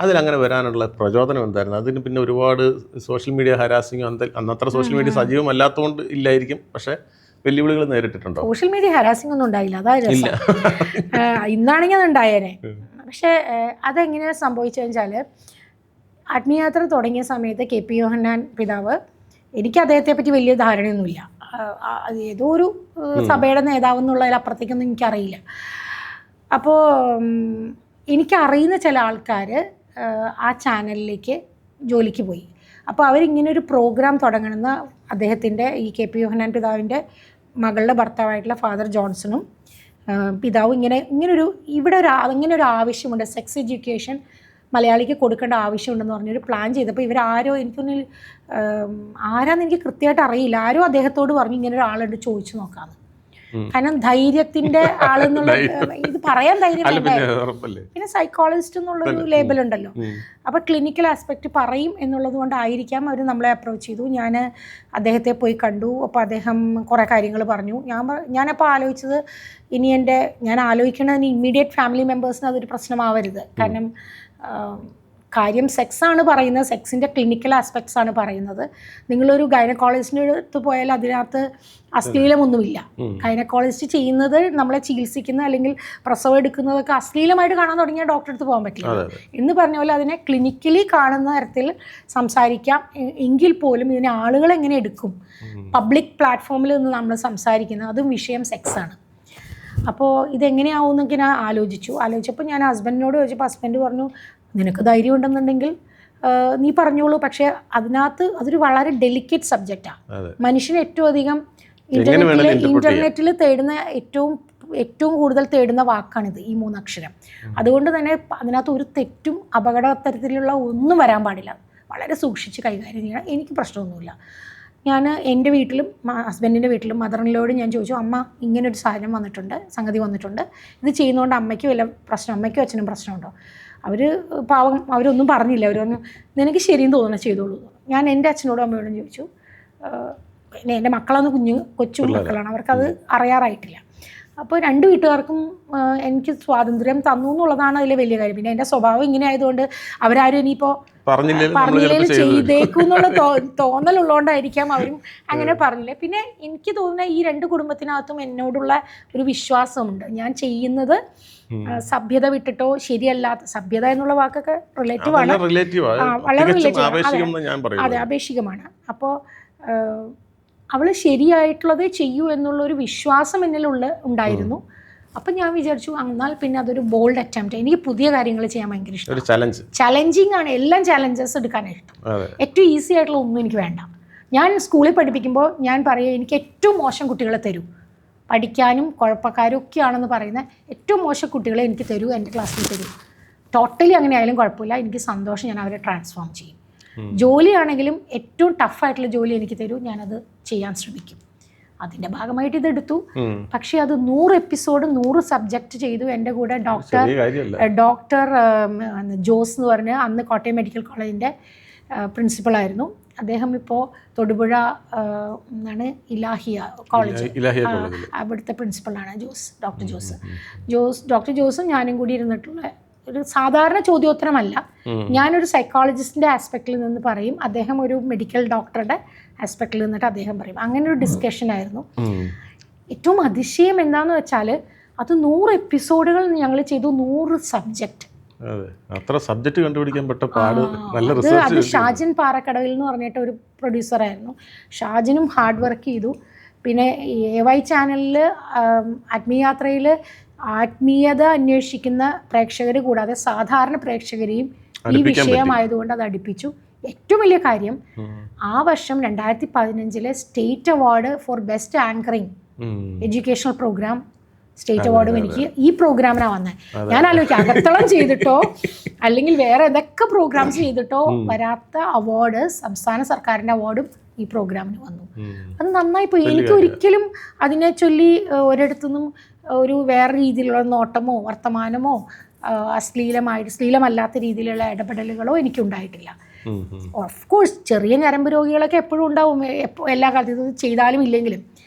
അതിലങ്ങനെ വരാനുള്ള പ്രചോദനം എന്തായിരുന്നു? അതിന് പിന്നെ ഒരുപാട് സോഷ്യൽ മീഡിയ ഹരാസിങ്ങോ അന്നത്ര സോഷ്യൽ മീഡിയ സജീവമല്ലാത്തതുകൊണ്ട് ഇല്ലായിരിക്കും, പക്ഷേ വെല്ലുവിളികൾ നേരിട്ടിട്ടുണ്ടോ? സോഷ്യൽ മീഡിയ ഹരാസിംഗ് ഒന്നും ഉണ്ടായില്ല, അതായത് ഇന്നാണെങ്കിൽ അത് ഉണ്ടായേനെ. പക്ഷേ അതെങ്ങനെയാണ് സംഭവിച്ചതെന്ന് വെച്ചാൽ, ആത്മീയാത്ര തുടങ്ങിയ സമയത്ത് KP യോഹന്നാൻ പിതാവ്, എനിക്ക് അദ്ദേഹത്തെ പറ്റി വലിയ ധാരണയൊന്നുമില്ല, ഏതോ ഒരു സഭയുടെ നേതാവ് എന്നുള്ളതിലപ്പുറത്തേക്കൊന്നും എനിക്കറിയില്ല. അപ്പോൾ എനിക്കറിയുന്ന ചില ആൾക്കാർ ആ ചാനലിലേക്ക് ജോലിക്ക് പോയി. അപ്പോൾ അവരിങ്ങനൊരു പ്രോഗ്രാം തുടങ്ങണമെന്ന് അദ്ദേഹത്തിൻ്റെ ഈ KP യോഹന്നാൻ പിതാവിൻ്റെ മകളുടെ ഭർത്താവായിട്ടുള്ള ഫാദർ ജോൺസണും പിതാവും ഇങ്ങനൊരു ഇങ്ങനൊരു ആവശ്യമുണ്ട്, സെക്സ് എഡ്യൂക്കേഷൻ മലയാളിക്ക് കൊടുക്കേണ്ട ആവശ്യമുണ്ടെന്ന് പറഞ്ഞൊരു പ്ലാൻ ചെയ്തപ്പോൾ ഇവരാരോ, എനിക്കൊന്ന് ആരാന്ന് എനിക്ക് കൃത്യമായിട്ട് അറിയില്ല, ആരോ അദ്ദേഹത്തോട് പറഞ്ഞു ഇങ്ങനെ ഒരാളുണ്ട്, ചോദിച്ചു നോക്കാമെന്ന്. കാരണം ധൈര്യത്തിന്റെ ആളെന്നുള്ള ഇത് പറയാൻ ധൈര്യം വേണ്ടേ, പിന്നെ സൈക്കോളജിസ്റ്റ് എന്നുള്ളൊരു ലേബൽ ഉണ്ടല്ലോ. അപ്പോൾ ക്ലിനിക്കൽ ആസ്പെക്റ്റ് പറയും എന്നുള്ളത് കൊണ്ടായിരിക്കാം അവർ നമ്മളെ അപ്രോച്ച് ചെയ്തു. ഞാൻ അദ്ദേഹത്തെ പോയി കണ്ടു. അപ്പോൾ അദ്ദേഹം കുറേ കാര്യങ്ങൾ പറഞ്ഞു. ഞാനപ്പോൾ ആലോചിച്ചത്, ഞാൻ ആലോചിക്കണത് ഇമ്മീഡിയറ്റ് ഫാമിലി മെമ്പേഴ്സിന് അതൊരു പ്രശ്നമാവരുത്. കാരണം കാര്യം സെക്സാണ് പറയുന്നത്, സെക്സിൻ്റെ ക്ലിനിക്കൽ ആസ്പെക്ട്സ് ആണ് പറയുന്നത്. നിങ്ങളൊരു ഗൈനക്കോളജിസ്റ്റിൻ്റെ അടുത്ത് പോയാൽ അതിനകത്ത് അശ്ലീലമൊന്നുമില്ല. ഗൈനക്കോളജിസ്റ്റ് ചെയ്യുന്നത്, നമ്മളെ ചികിത്സിക്കുന്ന അല്ലെങ്കിൽ പ്രസവം എടുക്കുന്നതൊക്കെ അശ്ലീലമായിട്ട് കാണാൻ തുടങ്ങിയാൽ ഡോക്ടറെ അടുത്ത് പോകാൻ പറ്റില്ല. എന്ന് പറഞ്ഞ പോലെ അതിനെ ക്ലിനിക്കലി കാണുന്ന തരത്തിൽ സംസാരിക്കാം. എങ്കിൽ പോലും ഇതിനെ ആളുകൾ എങ്ങനെ എടുക്കും, പബ്ലിക് പ്ലാറ്റ്ഫോമിൽ നിന്ന് നമ്മൾ സംസാരിക്കുന്നത്, അതും വിഷയം സെക്സാണ്. അപ്പോൾ ഇതെങ്ങനെയാവും എന്നൊക്കെ ഞാൻ ആലോചിച്ചപ്പോൾ ഞാൻ ഹസ്ബൻഡിനോട് ചോദിച്ചപ്പോൾ ഹസ്ബൻഡ് പറഞ്ഞു, നിനക്ക് ധൈര്യം ഉണ്ടെന്നുണ്ടെങ്കിൽ നീ പറഞ്ഞോളൂ, പക്ഷേ അതൊരു വളരെ ഡെലിക്കേറ്റ് സബ്ജക്റ്റാണ്. മനുഷ്യന് ഏറ്റവും അധികം ഇന്റർനെറ്റിൽ തേടുന്ന ഏറ്റവും കൂടുതൽ തേടുന്ന വാക്കാണിത്, ഈ 3 അക്ഷരം. അതുകൊണ്ട് തന്നെ അതിനകത്ത് ഒരു തെറ്റും അപകടതരത്തിലുള്ള ഒന്നും വരാൻ പാടില്ല. വളരെ സൂക്ഷിച്ച് കൈകാര്യം ചെയ്യണം. എനിക്ക് പ്രശ്നമൊന്നുമില്ല. ഞാൻ എൻ്റെ വീട്ടിലും ഹസ്ബൻഡിൻ്റെ വീട്ടിലും മദറിനോട് ഞാൻ ചോദിച്ചു, അമ്മ ഇങ്ങനൊരു സംഗതി വന്നിട്ടുണ്ട്, ഇത് ചെയ്യുന്നതുകൊണ്ട് അമ്മയ്ക്ക് വല്ല പ്രശ്നം, അമ്മയ്ക്കും അച്ഛനും പ്രശ്നമുണ്ടോ? പാവം അവരൊന്നും പറഞ്ഞില്ല. അവർ പറഞ്ഞു, നിനക്ക് ശരിയെന്ന് തോന്നണം, ചെയ്തോളൂ. ഞാൻ എൻ്റെ അച്ഛനോടും അമ്മയോടും ചോദിച്ചു. പിന്നെ എൻ്റെ മക്കളൊന്ന് കൊച്ചു മക്കളാണ്, അവർക്കത് അറിയാറായിട്ടില്ല. അപ്പോൾ 2 വീട്ടുകാർക്കും എനിക്ക് സ്വാതന്ത്ര്യം തന്നു എന്നുള്ളതാണ് അതിലെ വലിയ കാര്യം. പിന്നെ എൻ്റെ സ്വഭാവം ഇങ്ങനെ ആയതുകൊണ്ട് അവരാരും ഇനിയിപ്പോൾ പറഞ്ഞില്ലെങ്കിൽ ചെയ്തേക്കും എന്നുള്ള തോന്നലുള്ളതുകൊണ്ടായിരിക്കാം അവരും അങ്ങനെ പറഞ്ഞില്ല. പിന്നെ എനിക്ക് തോന്നുന്ന ഈ 2 കുടുംബത്തിനകത്തും എന്നോടുള്ള ഒരു വിശ്വാസമുണ്ട്. ഞാൻ ചെയ്യുന്നത് സഭ്യത വിട്ടിട്ടോ ശരിയല്ലാത്ത, സഭ്യത എന്നുള്ള വാക്കൊക്കെ റിലേറ്റീവാണ്, വളരെ റിലേറ്റീവ്, അതെ, ആപേക്ഷികമാണ്. അപ്പോൾ അവൾ ശരിയായിട്ടുള്ളതേ ചെയ്യൂ എന്നുള്ളൊരു വിശ്വാസം എന്നിലുള്ള ഉണ്ടായിരുന്നു. അപ്പം ഞാൻ വിചാരിച്ചു, എന്നാൽ പിന്നെ അതൊരു ബോൾഡ് അറ്റംപ്റ്റ്. എനിക്ക് പുതിയ കാര്യങ്ങൾ ചെയ്യാൻ ഭയങ്കര ഇഷ്ടം, ചലഞ്ചിങ് ആണ്. എല്ലാം ചലഞ്ചസ് എടുക്കാനാണ് ഇഷ്ടം. ഏറ്റവും ഈസി ആയിട്ടുള്ള ഒന്നും എനിക്ക് വേണ്ട. ഞാൻ സ്കൂളിൽ പഠിപ്പിക്കുമ്പോൾ ഞാൻ പറയുക, എനിക്ക് ഏറ്റവും മോശം കുട്ടികളെ തരൂ, പഠിക്കാനും കുഴപ്പക്കാരും ഒക്കെയാണെന്ന് പറയുന്ന ഏറ്റവും മോശം കുട്ടികളെ എനിക്ക് തരൂ, എൻ്റെ ക്ലാസ്സിൽ തരൂ. ടോട്ടലി അങ്ങനെ ആയാലും കുഴപ്പമില്ല, എനിക്ക് സന്തോഷം, ഞാൻ അവരെ ട്രാൻസ്ഫോം ചെയ്യും. ജോലിയാണെങ്കിലും ഏറ്റവും ടഫായിട്ടുള്ള ജോലി എനിക്ക് തരൂ, ഞാനത് ചെയ്യാൻ ശ്രമിക്കും. അതിൻ്റെ ഭാഗമായിട്ട് ഇതെടുത്തു. പക്ഷേ അത് 100 എപ്പിസോഡ് 100 സബ്ജക്റ്റ് ചെയ്തു. എൻ്റെ കൂടെ ഡോക്ടർ ജോസ് എന്ന് പറഞ്ഞ് അന്ന് കോട്ടയം മെഡിക്കൽ കോളേജിൻ്റെ പ്രിൻസിപ്പളായിരുന്നു. അദ്ദേഹം ഇപ്പോൾ തൊടുപുഴ എന്താണ് ഇലാഹിയ കോളേജ്, അവിടുത്തെ പ്രിൻസിപ്പളാണ് ഡോക്ടർ ജോസും ഞാനും കൂടി ഇരുന്നിട്ടുള്ള ഒരു സാധാരണ ചോദ്യോത്തരമല്ല. ഞാനൊരു സൈക്കോളജിസ്റ്റിൻ്റെ ആസ്പെക്റ്റിൽ നിന്ന് പറയും, അദ്ദേഹം ഒരു മെഡിക്കൽ ഡോക്ടറുടെ ആസ്പെക്റ്റിൽ നിന്നിട്ട് അദ്ദേഹം പറയും. അങ്ങനെ ഒരു ഡിസ്കഷൻ ആയിരുന്നു. ഏറ്റവും അതിശയം എന്താണെന്ന് വെച്ചാൽ അത് 100 എപ്പിസോഡുകൾ ഞങ്ങൾ ചെയ്തു, 100 സബ്ജക്റ്റ്. അത് ഷാജിൻ പാറക്കടവിൽ എന്ന് പറഞ്ഞിട്ട് ഒരു പ്രൊഡ്യൂസറായിരുന്നു. ഷാജിനും ഹാർഡ് വർക്ക് ചെയ്തു. പിന്നെ AY ചാനലിൽ ആത്മീയാത്രയിൽ ആത്മീയത അന്വേഷിക്കുന്ന പ്രേക്ഷകർ കൂടാതെ സാധാരണ പ്രേക്ഷകരെയും ഈ വിഷയമായതുകൊണ്ട് അത് അടുപ്പിച്ചു. ഏറ്റവും വലിയ കാര്യം, ആ വർഷം 2015 state award for best anchoring educational programme state അവാർഡും എനിക്ക് ഈ പ്രോഗ്രാമിനാണ് വന്നത്. ഞാൻ ആലോചിക്കാം അകത്തളം ചെയ്തിട്ടോ അല്ലെങ്കിൽ വേറെ ഏതൊക്കെ പ്രോഗ്രാംസ് ചെയ്തിട്ടോ വരാത്ത അവാർഡ് സംസ്ഥാന സർക്കാരിൻ്റെ അവാർഡും ഈ പ്രോഗ്രാമിന് വന്നു. അത് നന്നായി പോയി. എനിക്ക് ഒരിക്കലും അതിനെ ചൊല്ലി ഒരിടത്തുനിന്നും ഒരു വേറെ രീതിയിലുള്ള നോട്ടമോ വർത്തമാനമോ അശ്ലീലമല്ലാത്ത രീതിയിലുള്ള ഇടപെടലുകളോ എനിക്കുണ്ടായിട്ടില്ല. ഓഫ് കോഴ്സ് ചെറിയ ഞരമ്പ് രോഗികളൊക്കെ എപ്പോഴും ഉണ്ടാവും, എല്ലാ കാലത്തും ചെയ്താലും ഇല്ലെങ്കിലും.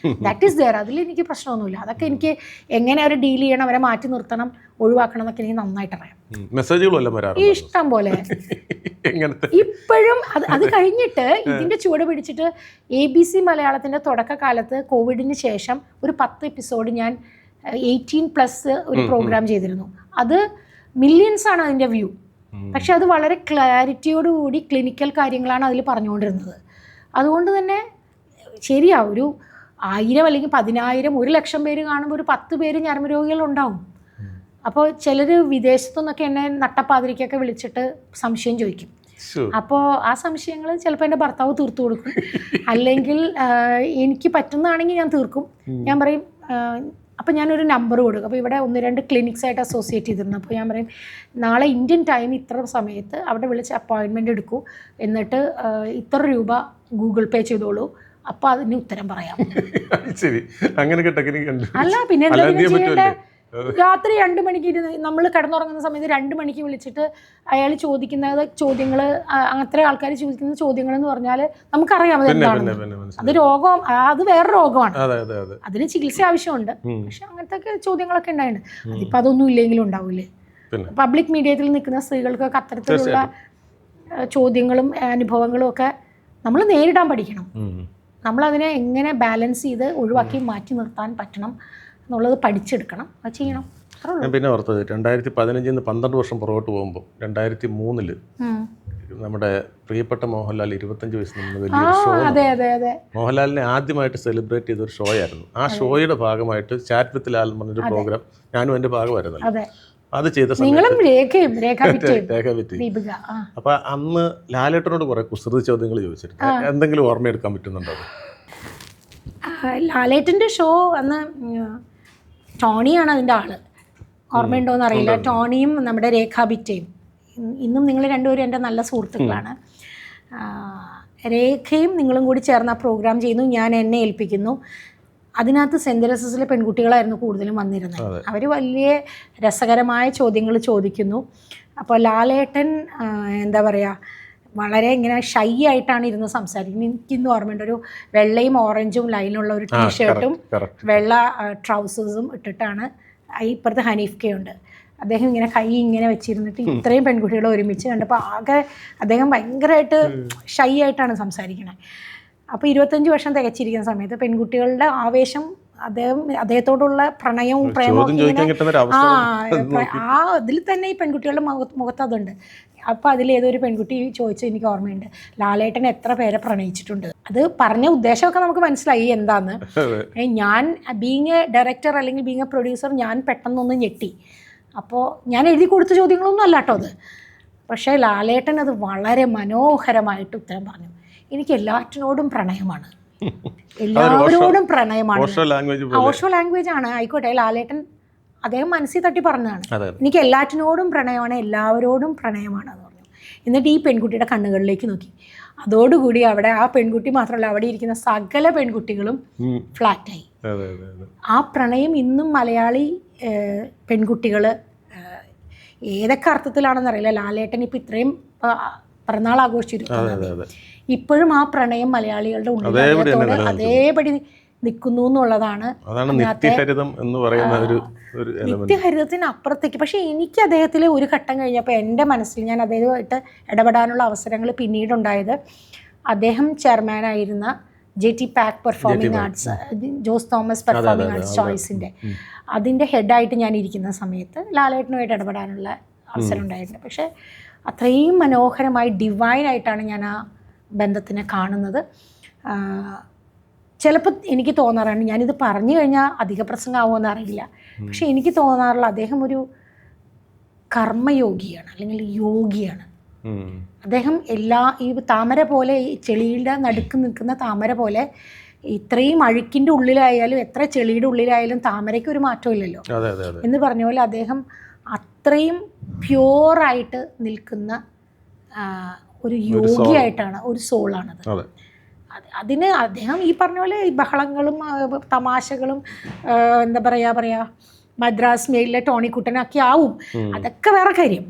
That is there. അതിൽ എനിക്ക് പ്രശ്നമൊന്നുമില്ല. അതൊക്കെ എനിക്ക് എങ്ങനെ അവരെ ഡീൽ ചെയ്യണം, അവരെ മാറ്റി നിർത്തണം, ഒഴിവാക്കണം എന്നൊക്കെ എനിക്ക് നന്നായിട്ട് അറിയാം. ഇഷ്ടം പോലെ ഇപ്പോഴും അത് കഴിഞ്ഞിട്ട് ഇതിൻ്റെ ചുവട് പിടിച്ചിട്ട് ABC മലയാളത്തിൻ്റെ തുടക്കകാലത്ത് കോവിഡിന് ശേഷം ഒരു 10 എപ്പിസോഡ് ഞാൻ 18+ ഒരു പ്രോഗ്രാം ചെയ്തിരുന്നു. അത് മില്യൺസ് ആണ് അതിൻ്റെ വ്യൂ. പക്ഷെ അത് വളരെ ക്ലാരിറ്റിയോടുകൂടി ക്ലിനിക്കൽ കാര്യങ്ങളാണ് അതിൽ പറഞ്ഞുകൊണ്ടിരുന്നത്. അതുകൊണ്ട് തന്നെ ശരിയാ, ഒരു 1000 അല്ലെങ്കിൽ 10,000 1,00,000 പേര് കാണുമ്പോൾ ഒരു 10 പേര് ഞരമ്പ് രോഗികളുണ്ടാവും. അപ്പോൾ ചിലർ വിദേശത്തുനിന്നൊക്കെ എന്നെ നട്ടപ്പാതിരിക്കൊക്കെ വിളിച്ചിട്ട് സംശയം ചോദിക്കും. അപ്പോൾ ആ സംശയങ്ങൾ ചിലപ്പോൾ എൻ്റെ ഭർത്താവ് തീർത്തു കൊടുക്കും, അല്ലെങ്കിൽ എനിക്ക് പറ്റുന്നതാണെങ്കിൽ ഞാൻ തീർക്കും. ഞാൻ പറയും, അപ്പോൾ ഞാനൊരു നമ്പർ കൊടുക്കും. അപ്പോൾ ഇവിടെ 1-2 ക്ലിനിക്സായിട്ട് അസോസിയേറ്റ് ചെയ്തിരുന്നു. അപ്പോൾ ഞാൻ പറയും, നാളെ ഇന്ത്യൻ ടൈം ഇത്ര സമയത്ത് അവിടെ വിളിച്ച് അപ്പോയിൻമെൻറ്റ് എടുക്കൂ, എന്നിട്ട് ഇത്ര രൂപ ഗൂഗിൾ പേ ചെയ്തോളൂ, അപ്പോൾ അതിന് ഉത്തരം പറയാം. അല്ല പിന്നെ എന്താ ചെയ്യേണ്ടത്? രാത്രി 2 മണിക്ക് നമ്മൾ കിടന്നുറങ്ങുന്ന സമയത്ത് 2 മണിക്ക് വിളിച്ചിട്ട് അയാൾ ചോദിക്കുന്ന ചോദ്യങ്ങൾ, അങ്ങനത്തെ ആൾക്കാർ ചോദിക്കുന്ന ചോദ്യങ്ങൾ എന്ന് പറഞ്ഞാൽ നമുക്കറിയാം അതെന്താണെന്ന്. അത് രോഗം, അത് വേറെ രോഗമാണ്, അതിന് ചികിത്സ ആവശ്യമുണ്ട്. പക്ഷെ അങ്ങനത്തെ ചോദ്യങ്ങളൊക്കെ ഉണ്ടായിട്ടുണ്ട്. അതിപ്പോൾ അതൊന്നും ഇല്ലെങ്കിലും ഉണ്ടാവില്ലേ. പബ്ലിക് മീഡിയത്തിൽ നിൽക്കുന്ന സ്ത്രീകൾക്കൊക്കെ അത്തരത്തിലുള്ള ചോദ്യങ്ങളും അനുഭവങ്ങളും ഒക്കെ നമ്മൾ നേരിടാൻ പഠിക്കണം. നമ്മളതിനെ എങ്ങനെ ബാലൻസ് ചെയ്ത് ഒഴിവാക്കി മാറ്റി നിർത്താൻ പറ്റണം എന്നുള്ളത് പഠിച്ചെടുക്കണം, അത് ചെയ്യണം. ഞാൻ പിന്നെ ഓർത്തത് 2015 12 വർഷം പുറകോട്ട് പോകുമ്പോൾ 2003 നമ്മുടെ പ്രിയപ്പെട്ട മോഹൻലാൽ 25 വയസ്സിൽ നിന്ന് വലിയൊരു ഷോ, മോഹൻലാലിനെ ആദ്യമായിട്ട് സെലിബ്രേറ്റ് ചെയ്തൊരു ഷോ ആയിരുന്നു. ആ ഷോയുടെ ഭാഗമായിട്ട് ചാറ്റ് വിത്ത് ലാൽ എന്ന് പറഞ്ഞൊരു പ്രോഗ്രാം ഞാനും എൻ്റെ ഭാഗമായിരുന്നല്ലോ. അത് ചെയ്ത അപ്പൊ അന്ന് ലാലേട്ടനോട് കുറെ കുസൃതി ചോദ്യങ്ങൾ ചോദിച്ചിട്ടുണ്ട്. എന്തെങ്കിലും ഓർമ്മയെടുക്കാൻ പറ്റുന്നുണ്ടോ? ലാലേട്ടൻ്റെ ഷോ അന്ന് ടോണിയാണ് അതിൻ്റെ ആള്, ഓർമ്മയുണ്ടോയെന്ന് അറിയില്ല. ടോണിയും നമ്മുടെ രേഖാബിറ്റയും, ഇന്നും നിങ്ങൾ രണ്ടുപേരും എൻ്റെ നല്ല സുഹൃത്തുക്കളാണ്. രേഖയും നിങ്ങളും കൂടി ചേർന്ന് ആ പ്രോഗ്രാം ചെയ്യുന്നു, ഞാൻ എന്നെ ഏൽപ്പിക്കുന്നു. അതിനകത്ത് സെൻറ്റ് തെരേസസിലെ പെൺകുട്ടികളായിരുന്നു കൂടുതലും വന്നിരുന്നത്. അവർ വലിയ രസകരമായ ചോദ്യങ്ങൾ ചോദിക്കുന്നു. അപ്പോൾ ലാലേട്ടൻ എന്താ പറയുക, വളരെ ഇങ്ങനെ ഷൈ ആയിട്ടാണ് ഇരുന്ന് സംസാരിക്കുന്നത്. എനിക്കിന്ന് ഓർമ്മയുണ്ട്, ഒരു വെള്ളയും ഓറഞ്ചും ലൈനുള്ള ഒരു ടീഷർട്ടും വെള്ള ട്രൗസേഴ്സും ഇട്ടിട്ടാണ്. ഇപ്പുറത്ത് ഹനീഫ് കെ ഉണ്ട്. അദ്ദേഹം ഇങ്ങനെ കൈ ഇങ്ങനെ വെച്ചിരുന്നിട്ട് ഇത്രയും പെൺകുട്ടികളെ ഒരുമിച്ച് കണ്ടപ്പോൾ ആകെ അദ്ദേഹം ഭയങ്കരമായിട്ട് ഷൈ ആയിട്ടാണ് സംസാരിക്കുന്നത്. അപ്പോൾ 25 വർഷം തികച്ചിരിക്കുന്ന സമയത്ത് പെൺകുട്ടികളുടെ ആവേശം, അദ്ദേഹത്തോടുള്ള പ്രണയവും പ്രേമവും അതിൽ തന്നെ ഈ പെൺകുട്ടികളുടെ മുഖത്ത് അതുണ്ട്. അപ്പോൾ അതിലേതൊരു പെൺകുട്ടി ചോദിച്ചു, എനിക്ക് ഓർമ്മയുണ്ട്, ലാലേട്ടൻ എത്ര പേരെ പ്രണയിച്ചിട്ടുണ്ട്. അത് പറഞ്ഞ ഉദ്ദേശമൊക്കെ നമുക്ക് മനസ്സിലായി എന്താന്ന്. ഞാൻ ബീങ് എ ഡയറക്ടർ അല്ലെങ്കിൽ ബീങ് എ പ്രൊഡ്യൂസർ ഞാൻ പെട്ടെന്നൊന്ന് ഞെട്ടി. അപ്പോൾ ഞാൻ എഴുതി കൊടുത്ത ചോദ്യങ്ങളൊന്നും അല്ല കേട്ടോ അത്. പക്ഷേ ലാലേട്ടൻ അത് വളരെ മനോഹരമായിട്ട് ഉത്തരം പറഞ്ഞു. എനിക്ക് എല്ലാറ്റിനോടും പ്രണയമാണ്, എല്ലാവരോടും പ്രണയമാണ്. ഓഷോ ലാംഗ്വേജ് ആണ്, ആയിക്കോട്ടെ. ലാലേട്ടൻ അദ്ദേഹം മനസ്സിൽ തട്ടി പറഞ്ഞതാണ്, എനിക്ക് എല്ലാറ്റിനോടും പ്രണയമാണ്, എല്ലാവരോടും പ്രണയമാണ് എന്ന് പറഞ്ഞു. എന്നിട്ട് ഈ പെൺകുട്ടിയുടെ കണ്ണുകളിലേക്ക് നോക്കി. അതോടുകൂടി അവിടെ ആ പെൺകുട്ടി മാത്രമല്ല, അവിടെ ഇരിക്കുന്ന സകല പെൺകുട്ടികളും ഫ്ലാറ്റായി. ആ പ്രണയം ഇന്നും മലയാളി പെൺകുട്ടികൾ ഏതൊക്കെ അർത്ഥത്തിലാണെന്നറിയില്ല, ലാലേട്ടൻ ഇപ്പം ഇത്രയും പിറന്നാൾ ആഘോഷിച്ചിരിക്കുന്നത്, ഇപ്പോഴും ആ പ്രണയം മലയാളികളുടെ ഉള്ളിൽ അതേപടി നിൽക്കുന്നു എന്നുള്ളതാണ് നിത്യഹരിതത്തിന് അപ്പുറത്തേക്ക്. പക്ഷേ എനിക്ക് അദ്ദേഹത്തിൽ ഒരു ഘട്ടം കഴിഞ്ഞപ്പോൾ എൻ്റെ മനസ്സിൽ ഞാൻ അദ്ദേഹമായിട്ട് ഇടപെടാനുള്ള അവസരങ്ങൾ പിന്നീടുണ്ടായത്, അദ്ദേഹം ചെയർമാനായിരുന്ന JT Pac performing arts, Jose Thomas performing arts ചോയ്സിൻ്റെ അതിൻ്റെ ഹെഡായിട്ട് ഞാൻ ഇരിക്കുന്ന സമയത്ത് ലാലേട്ടനുമായിട്ട് ഇടപെടാനുള്ള അവസരം ഉണ്ടായിട്ടുണ്ട്. പക്ഷേ അത്രയും മനോഹരമായി ഡിവൈനായിട്ടാണ് ഞാൻ ആ ബന്ധത്തിനെ കാണുന്നത്. ചിലപ്പോൾ എനിക്ക് തോന്നാറാണ്, ഞാനിത് പറഞ്ഞു കഴിഞ്ഞാൽ അധിക പ്രസംഗമാവുമെന്ന് അറിയില്ല, പക്ഷെ എനിക്ക് തോന്നാറുള്ള അദ്ദേഹം ഒരു കർമ്മയോഗിയാണ് അല്ലെങ്കിൽ യോഗിയാണ്. അദ്ദേഹം ഈ താമര പോലെ, ഈ ചെളിയുടെ നടുക്ക് നിൽക്കുന്ന താമര പോലെ ഇത്രയും അഴുക്കിൻ്റെ ഉള്ളിലായാലും എത്ര ചെളിയുടെ ഉള്ളിലായാലും താമരയ്ക്ക് ഒരു മാറ്റവും ഇല്ലല്ലോ എന്ന് പറഞ്ഞ പോലെ അദ്ദേഹം അത്രയും പ്യുവറായിട്ട് നിൽക്കുന്ന ഒരു യോഗിയായിട്ടാണ്, ഒരു സോളാണത്. അതിന് അദ്ദേഹം ഈ പറഞ്ഞ പോലെ ഈ ബഹളങ്ങളും തമാശകളും എന്താ പറയുക മദ്രാസ് മെയിലിലെ ടോണിക്കുട്ടനൊക്കെ ആവും, അതൊക്കെ വേറെ കാര്യം.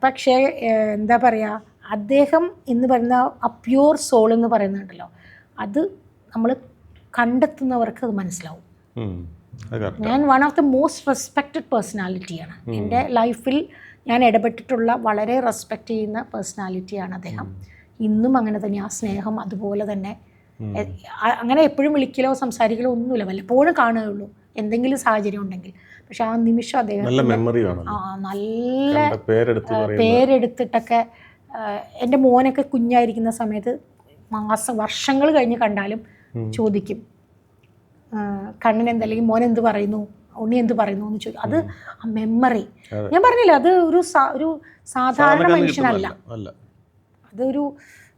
പക്ഷേ എന്താ പറയുക, അദ്ദേഹം എന്ന് പറയുന്ന ആ പ്യുവർ സോൾ എന്ന് പറയുന്നുണ്ടല്ലോ, അത് നമ്മൾ കണ്ടെത്തുന്നവർക്ക് അത് മനസ്സിലാവും. ഞാൻ one of the most respected പേഴ്സണാലിറ്റിയാണ് എൻ്റെ ലൈഫിൽ. ഞാൻ ഇടപെട്ടിട്ടുള്ള വളരെ റെസ്പെക്റ്റ് ചെയ്യുന്ന പേഴ്സണാലിറ്റിയാണ് അദ്ദേഹം. ഇന്നും അങ്ങനെ തന്നെ, ആ സ്നേഹം അതുപോലെ തന്നെ. അങ്ങനെ എപ്പോഴും വിളിക്കലോ സംസാരിക്കലോ ഒന്നുമില്ല, വല്ലപ്പോഴും കാണുകയുള്ളൂ എന്തെങ്കിലും സാഹചര്യം ഉണ്ടെങ്കിൽ. പക്ഷെ ആ നിമിഷം അദ്ദേഹം നല്ല പേരെടുത്തിട്ടൊക്കെ, എൻ്റെ മോനൊക്കെ കുഞ്ഞായിരിക്കുന്ന സമയത്ത് വർഷങ്ങൾ കഴിഞ്ഞ് കണ്ടാലും ചോദിക്കും, കണ്ണൻ എന്തല്ലെങ്കിൽ മോൻ എന്ത് പറയുന്നു, ഉണ്ണി എന്ത് പറയുന്നു എന്ന് ചോദിക്കും. അത് ആ മെമ്മറി, ഞാൻ പറഞ്ഞില്ല, അത് ഒരു സാധാരണ മനുഷ്യനല്ല, അതൊരു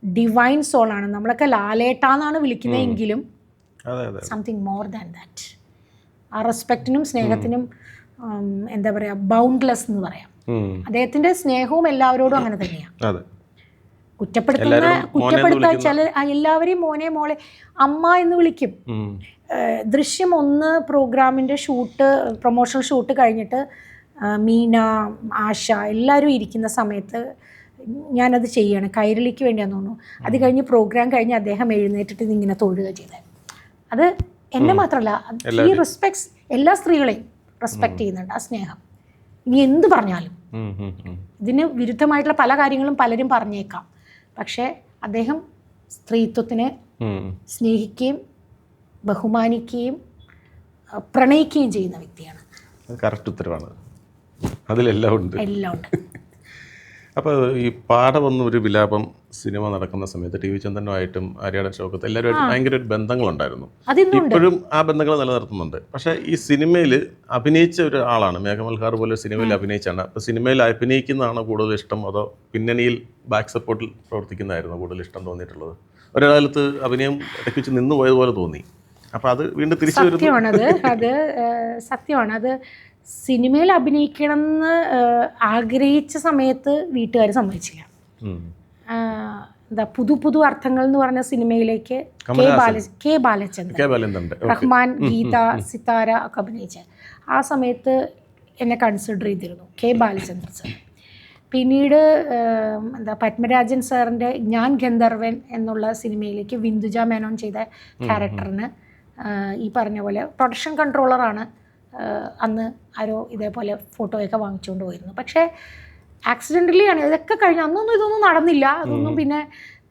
ഡിവൈൻ സോളാണ്. നമ്മളൊക്കെ ലാലേട്ടാന്നാണ് വിളിക്കുന്നതെങ്കിലും സംതിങ് മോർ ദാൻ ദാറ്റ്. ആ റെസ്പെക്റ്റിനും സ്നേഹത്തിനും എന്താ പറയുക, ബൗണ്ട്ലെസ് എന്ന് പറയാം. അദ്ദേഹത്തിൻ്റെ സ്നേഹവും എല്ലാവരോടും അങ്ങനെ തന്നെയാണ്. കുറ്റപ്പെടുത്താൻ ചില എല്ലാവരെയും മോനെ മോളെ അമ്മ എന്ന് വിളിക്കും. ദൃശ്യം 1 പ്രോഗ്രാമിൻ്റെ പ്രൊമോഷണൽ ഷൂട്ട് കഴിഞ്ഞിട്ട് മീന, ആശ എല്ലാവരും ഇരിക്കുന്ന സമയത്ത് ഞാനത് ചെയ്യണം, കൈരളിക്ക് വേണ്ടിയാന്ന് തോന്നുന്നു. അത് കഴിഞ്ഞ് പ്രോഗ്രാം കഴിഞ്ഞ് അദ്ദേഹം എഴുന്നേറ്റിട്ട് ഇങ്ങനെ തൊഴുക ചെയ്തത്. അത് എന്നെ മാത്രമല്ല, ഈ റെസ്പെക്ട്സ് എല്ലാ സ്ത്രീകളെയും റെസ്പെക്റ്റ് ചെയ്യുന്നുണ്ട്, ആ സ്നേഹം. ഇനി എന്ത് പറഞ്ഞാലും ഇതിന് വിരുദ്ധമായിട്ടുള്ള പല കാര്യങ്ങളും പലരും പറഞ്ഞേക്കാം, പക്ഷേ അദ്ദേഹം സ്ത്രീത്വത്തിനെ സ്നേഹിക്കുകയും ബഹുമാനിക്കുകയും പ്രണയിക്കുകയും ചെയ്യുന്ന വ്യക്തിയാണ്. കറക്റ്റ് ഉത്തരവാണ്, അതിലെല്ലാം ഉണ്ട്. അപ്പോൾ ഈ പാഠമൊന്നൊരു വിലാപം സിനിമ നടക്കുന്ന സമയത്ത് ടി വി ചന്ദനുമായിട്ടും ആര്യാടൻ ഷൗക്കത്ത് എല്ലാവരുമായിട്ടും ഭയങ്കര ഒരു ബന്ധങ്ങളുണ്ടായിരുന്നു. ഇപ്പോഴും ആ ബന്ധങ്ങൾ നിലനിർത്തുന്നുണ്ട്. പക്ഷേ ഈ സിനിമയിൽ അഭിനയിച്ച ഒരാളാണ് മേഘമൽഹാർ പോലെ സിനിമയിൽ അഭിനയിച്ചാണ്. അപ്പോൾ സിനിമയിൽ അഭിനയിക്കുന്നതാണോ കൂടുതൽ ഇഷ്ടം, അതോ പിന്നണിയിൽ ബാക്ക് സപ്പോർട്ടിൽ പ്രവർത്തിക്കുന്നതായിരുന്നു കൂടുതൽ ഇഷ്ടം തോന്നിയിട്ടുള്ളത്? ഒരാളത്ത് അഭിനയം ഇടയ്ക്ക് വെച്ച് നിന്ന് പോയതുപോലെ തോന്നി. അപ്പോൾ അത് വീണ്ടും തിരിച്ചു സത്യമാണ്. അത് സിനിമയിൽ അഭിനയിക്കണം എന്ന് ആഗ്രഹിച്ച സമയത്ത് വീട്ടുകാർ സമ്മതിച്ചില്ല. എന്താ പുതു അർത്ഥങ്ങൾ എന്ന് പറഞ്ഞ സിനിമയിലേക്ക് കെ ബാലചന്ദ്രൻ, റഹ്മാൻ, ഗീത, സിതാര ഒക്കെ അഭിനയിച്ച ആ സമയത്ത് എന്നെ കൺസിഡർ ചെയ്തിരുന്നു കെ ബാലചന്ദ്രൻ സാർ. പിന്നീട് പത്മരാജൻ സാറിൻ്റെ ഞാൻ ഗന്ധർവൻ എന്നുള്ള സിനിമയിലേക്ക് വിന്ദുജ മേനോൻ ചെയ്ത ക്യാരക്ടറിന് ഈ പറഞ്ഞ പോലെ പ്രൊഡക്ഷൻ കൺട്രോളറാണ്. അന്ന് ആരോ ഇതേപോലെ ഫോട്ടോയൊക്കെ വാങ്ങിച്ചുകൊണ്ട് പോയിരുന്നു. പക്ഷേ ആക്സിഡൻ്റലി ആണ് ഇതൊക്കെ കഴിഞ്ഞ്. അന്നൊന്നും ഇതൊന്നും നടന്നില്ല. അതൊന്നും പിന്നെ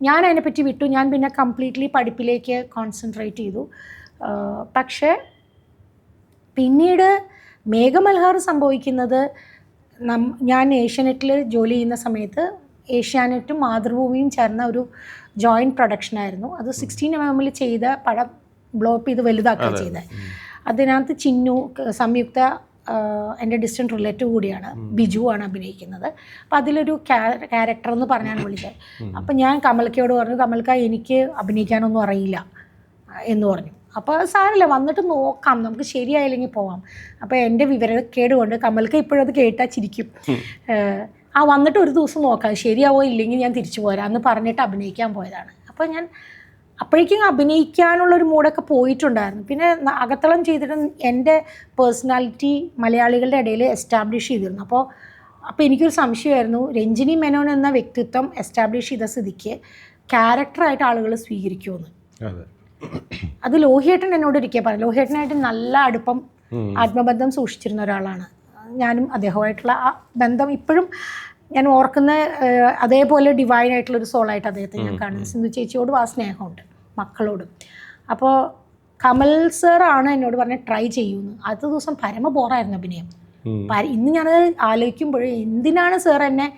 ഞാൻ അതിനെപ്പറ്റി വിട്ടു. ഞാൻ പിന്നെ കംപ്ലീറ്റ്ലി പഠിപ്പിലേക്ക് കോൺസെൻട്രേറ്റ് ചെയ്തു. പക്ഷേ പിന്നീട് മേഘമൽഹാർ സംഭവിക്കുന്നത്, ഞാൻ ഏഷ്യാനെറ്റിൽ ജോലി ചെയ്യുന്ന സമയത്ത് ഏഷ്യാനെറ്റും മാതൃഭൂമിയും ചേർന്ന ഒരു ജോയിൻറ്റ് പ്രൊഡക്ഷനായിരുന്നു. അത് 16mm ചെയ്ത പടം ബ്ലോപ്പ് ചെയ്ത് വലുതാക്കുക ചെയ്തത്. അതിനകത്ത് ചിന്നു, സംയുക്ത എൻ്റെ ഡിസ്റ്റൻറ്റ് റിലേറ്റീവ് കൂടിയാണ്, ബിജു ആണ് അഭിനയിക്കുന്നത്. അപ്പോൾ അതിലൊരു ക്യാരക്ടർ എന്ന് പറഞ്ഞാണ് വിളിച്ചത്. അപ്പോൾ ഞാൻ കമൽക്കയോട് പറഞ്ഞു, കമൽക്ക എനിക്ക് അഭിനയിക്കാനൊന്നും അറിയില്ല എന്ന് പറഞ്ഞു. അപ്പോൾ സാരമില്ല, വന്നിട്ട് നോക്കാം, നമുക്ക് ശരിയായില്ലെങ്കിൽ പോവാം. അപ്പോൾ എൻ്റെ വിവരക്കേട് കൊണ്ട് കമൽക്ക ഇപ്പോഴത് കേട്ടാൽ ചിരിക്കും. വന്നിട്ട് ഒരു ദിവസം നോക്കാം, ശരിയാവോ ഇല്ലെങ്കിൽ ഞാൻ തിരിച്ചു പോരാം എന്ന് പറഞ്ഞിട്ട് അഭിനയിക്കാൻ പോയതാണ്. അപ്പോൾ ഞാൻ അപ്പോഴേക്കും അഭിനയിക്കാനുള്ളൊരു മൂഡൊക്കെ പോയിട്ടുണ്ടായിരുന്നു. പിന്നെ അകത്തളം ചെയ്തിട്ട് എൻ്റെ പേഴ്സണാലിറ്റി മലയാളികളുടെ ഇടയിൽ എസ്റ്റാബ്ലിഷ് ചെയ്തിരുന്നു. അപ്പോൾ എനിക്കൊരു സംശയമായിരുന്നു, രഞ്ജിനി മേനോൻ എന്ന വ്യക്തിത്വം എസ്റ്റാബ്ലിഷ് ചെയ്ത സ്ഥിതിക്ക് ക്യാരക്ടറായിട്ട് ആളുകൾ സ്വീകരിക്കുമെന്ന്. അത് ലോഹിയേട്ടൻ എന്നോട് ഒരിക്കൽ പറഞ്ഞു. ലോഹിയേട്ടനായിട്ട് നല്ല അടുപ്പം, ആത്മബന്ധം സൂക്ഷിച്ചിരുന്ന ഒരാളാണ്. ഞാനും അദ്ദേഹമായിട്ടുള്ള ആ ബന്ധം ഇപ്പോഴും ഞാൻ ഓർക്കുന്ന അതേപോലെ ഡിവൈനായിട്ടുള്ളൊരു സോളായിട്ട് അദ്ദേഹത്തെ ഞാൻ കാണുന്നത്. സിന്ധു ചേച്ചിയോടും ആ സ്നേഹമുണ്ട്, മക്കളോടും. അപ്പോൾ കമൽ സാറാണ് എന്നോട് പറഞ്ഞ ട്രൈ ചെയ്യുമെന്ന്. അടുത്ത ദിവസം പരമ ബോറായിരുന്നു അഭിനയം. ഇന്ന് ഞാനത് ആലോചിക്കുമ്പോഴേ എന്തിനാണ് സാർ എന്നെ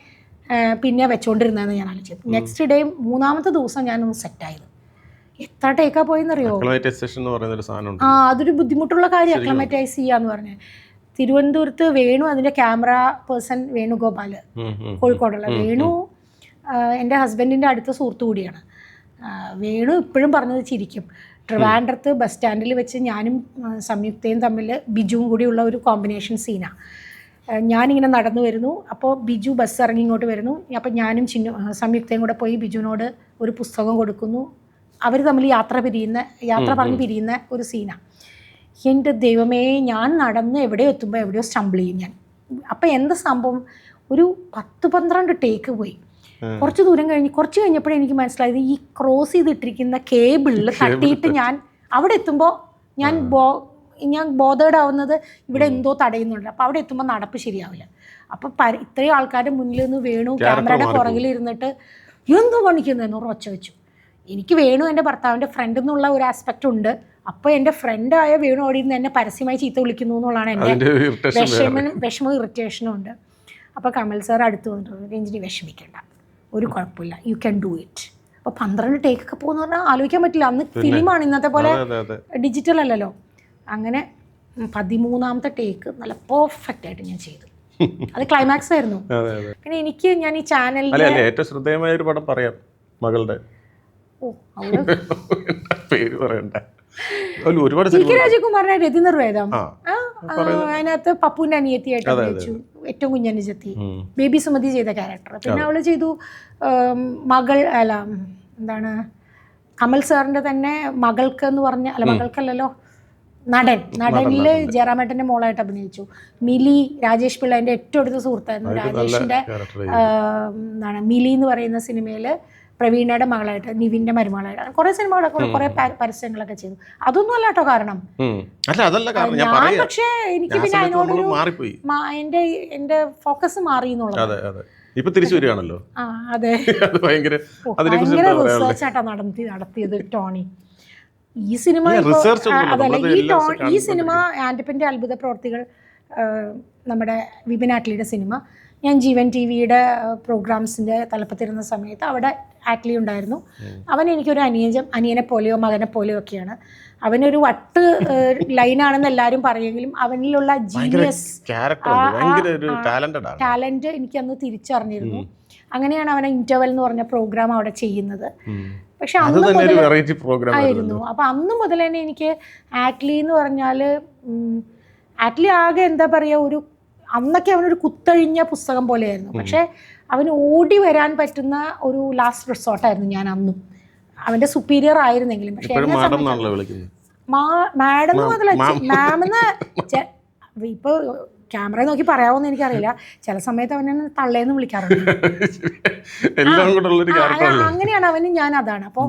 പിന്നെ വെച്ചുകൊണ്ടിരുന്നതെന്ന് ഞാൻ ആലോചിച്ചത്. നെക്സ്റ്റ് ഡേ 3-ാമത്തെ ദിവസം ഞാനൊന്ന് സെറ്റായത്. എത്ര ടേക്കാ പോയെന്നറിയോ? അതൊരു ബുദ്ധിമുട്ടുള്ള കാര്യം, അക്ലമറ്റൈസ് ചെയ്യാന്ന് പറഞ്ഞത്. തിരുവനന്തപുരത്ത് വേണു, അതിൻ്റെ ക്യാമറ പേഴ്സൺ വേണുഗോപാൽ, കോഴിക്കോടുള്ള വേണു എൻ്റെ ഹസ്ബൻഡിൻ്റെ അടുത്ത സുഹൃത്തു കൂടിയാണ്. വേണു ഇപ്പോഴും പറഞ്ഞത് ചിരിക്കും. ട്രിവാൻഡ്രത്ത് ബസ് സ്റ്റാൻഡിൽ വെച്ച് ഞാനും സംയുക്തയും തമ്മിൽ ബിജുവും കൂടിയുള്ള ഒരു കോമ്പിനേഷൻ സീനാണ്. ഞാനിങ്ങനെ നടന്നു വരുന്നു, അപ്പോൾ ബിജു ബസ് ഇറങ്ങി ഇങ്ങോട്ട് വരുന്നു. അപ്പോൾ ഞാനും സംയുക്തയും കൂടെ പോയി ബിജുവിനോട് ഒരു പുസ്തകം കൊടുക്കുന്നു. അവർ തമ്മിൽ യാത്ര പറഞ്ഞ് പിരിയുന്ന ഒരു സീനാണ്. എൻ്റെ ദൈവമേ, ഞാൻ നടന്ന് എവിടെയോ എത്തുമ്പോൾ എവിടെയോ സ്റ്റംബിൾ ചെയ്യും ഞാൻ. അപ്പോൾ എന്താ സംഭവം, ഒരു 10-12 ടേക്ക് പോയി. കുറച്ച് ദൂരം കുറച്ച് കഴിഞ്ഞപ്പോഴേ എനിക്ക് മനസ്സിലായത് ഈ ക്രോസ് ചെയ്തിട്ടിരിക്കുന്ന കേബിളിൽ തട്ടിയിട്ട് ഞാൻ അവിടെ എത്തുമ്പോൾ ഞാൻ ബോധേഡ് ആവുന്നത് ഇവിടെ എന്തോ തടയുന്നുണ്ട്. അപ്പോൾ അവിടെ എത്തുമ്പോൾ നടപ്പ് ശരിയാവില്ല. അപ്പോൾ ഇത്രയും ആൾക്കാരുടെ മുന്നിൽ നിന്ന് വേണു ക്യാമറയുടെ പുറകിൽ ഇരുന്നിട്ട് എന്തോ പണിക്കുന്നതെന്ന് ഒച്ച വെച്ചു. എനിക്ക് വേണു എൻ്റെ ഭർത്താവിൻ്റെ ഫ്രണ്ട് എന്നുള്ള ഒരു ആസ്പെക്റ്റ് ഉണ്ട്. അപ്പോൾ എൻ്റെ ഫ്രണ്ടായ വേണു ഓടി നിന്ന് എന്നെ പരസ്യമായി ചീത്ത വിളിക്കുന്നു എന്നുള്ളതാണ് എൻ്റെ വിഷമവും ഇറിറ്റേഷനും ഉണ്ട്. അപ്പോൾ കമൽ സാർ അടുത്ത് വന്നിട്ട് രഞ്ജിനി വിഷമിക്കേണ്ട, ഒരു കുഴപ്പമില്ല, യു ക്യാൻ ഡു ഇറ്റ്. അപ്പോൾ 12 ടേക്കൊക്കെ പോകുന്ന പറഞ്ഞാൽ ആലോചിക്കാൻ പറ്റില്ല. അന്ന് ഫിലിമാണ്, ഇന്നത്തെ പോലെ ഡിജിറ്റൽ അല്ലല്ലോ. അങ്ങനെ 13ാമത്തെ ടേക്ക് നല്ല പെർഫെക്റ്റ് ആയിട്ട് ഞാൻ ചെയ്തു. അത് ക്ലൈമാക്സ് ആയിരുന്നു. പിന്നെ എനിക്ക് ഞാൻ ഈ ചാനലിൽ ഏറ്റവും ശ്രദ്ധേയമായ ഒരു പടം പറയാം, മകളുടെ പേര് പറയണ്ട, ഒരുപാട് രാജകുമാറിന്റെ രതി നിർവേദം. അതിനകത്ത് പപ്പുവിന്റെ അനിയത്തിയായിട്ട് അഭിനയിച്ചു, ഏറ്റവും കുഞ്ഞനുജത്തി. ബേബി സുമതി ചെയ്ത ക്യാരക്ടർ. പിന്നെ അവള് ചെയ്തു എന്താണ് കമൽ സാറിന്റെ തന്നെ മകൾക്ക് എന്ന് പറഞ്ഞ, മകൾക്കല്ലല്ലോ, നടനില് ജയറാമേട്ടന്റെ മോളായിട്ട് അഭിനയിച്ചു. മിലി, രാജേഷ് പിള്ളേന്റെ ഏറ്റവും അടുത്ത സുഹൃത്തായിരുന്നു. രാജേഷിന്റെ മിലി എന്ന് പറയുന്ന സിനിമയില് പ്രവീണയുടെ മകളായിട്ട്, നിവിന്റെ മരുമകളായിട്ട് കുറെ സിനിമകളൊക്കെ, കുറെ പരസ്യങ്ങളൊക്കെ ചെയ്തു. അതൊന്നും അല്ല കേട്ടോ കാരണം. ഞാൻ പക്ഷേ എനിക്ക് പിന്നെ അതിനോടൊരു എന്റെ ഫോക്കസ് മാറി എന്നുള്ളത്. അതെ, ഭയങ്കര റിസർച്ച് ആയിട്ടാ നടത്തിയത് ടോണി. ഈ സിനിമ ഈ സിനിമ ആൻറ്റപ്പൻ്റെ അത്ഭുത പ്രവർത്തികൾ, നമ്മുടെ വിപിൻ ആറ്റ്ലിയുടെ സിനിമ, ഞാൻ ജീവൻ TV-യുടെ പ്രോഗ്രാംസിൻ്റെ തലപ്പത്തിരുന്ന സമയത്ത് അവിടെ ആറ്റ്ലി ഉണ്ടായിരുന്നു. അവൻ എനിക്കൊരു അനിയനെ പോലെയോ മകനെ പോലെയോ ഒക്കെയാണ്. അവനൊരു വട്ട് ലൈനാണെന്ന് എല്ലാവരും പറയുമെങ്കിലും അവനിലുള്ള ജീനിയസ് ടാലന്റ് എനിക്കന്ന് തിരിച്ചറിഞ്ഞിരുന്നു. അങ്ങനെയാണ് അവനെ ഇന്റർവെൽ എന്ന് പറഞ്ഞ പ്രോഗ്രാം അവിടെ ചെയ്യുന്നത്. പക്ഷെ അന്ന് മുതൽ ആയിരുന്നു. അപ്പം അന്ന് മുതൽ തന്നെ എനിക്ക് ആറ്റ്ലി എന്ന് പറഞ്ഞാൽ, ആറ്റ്ലി ആകെ എന്താ പറയുക, ഒരു അന്നൊക്കെ അവനൊരു കുത്തഴിഞ്ഞ പുസ്തകം പോലെയായിരുന്നു. പക്ഷെ അവന് ഓടി വരാൻ പറ്റുന്ന ഒരു ലാസ്റ്റ് റിസോർട്ടായിരുന്നു ഞാൻ അന്നും. അവൻ്റെ സുപ്പീരിയർ ആയിരുന്നെങ്കിലും. പക്ഷെ മാഡം എന്ന് മുതല മാമെന്ന് ഇപ്പൊ ക്യാമറ നോക്കി പറയാവോന്ന് എനിക്കറിയില്ല. ചില സമയത്ത് അവനെ തള്ളേന്ന് വിളിക്കാറുണ്ട്. അങ്ങനെയാണ് അവന്. ഞാൻ അതാണ്. അപ്പോൾ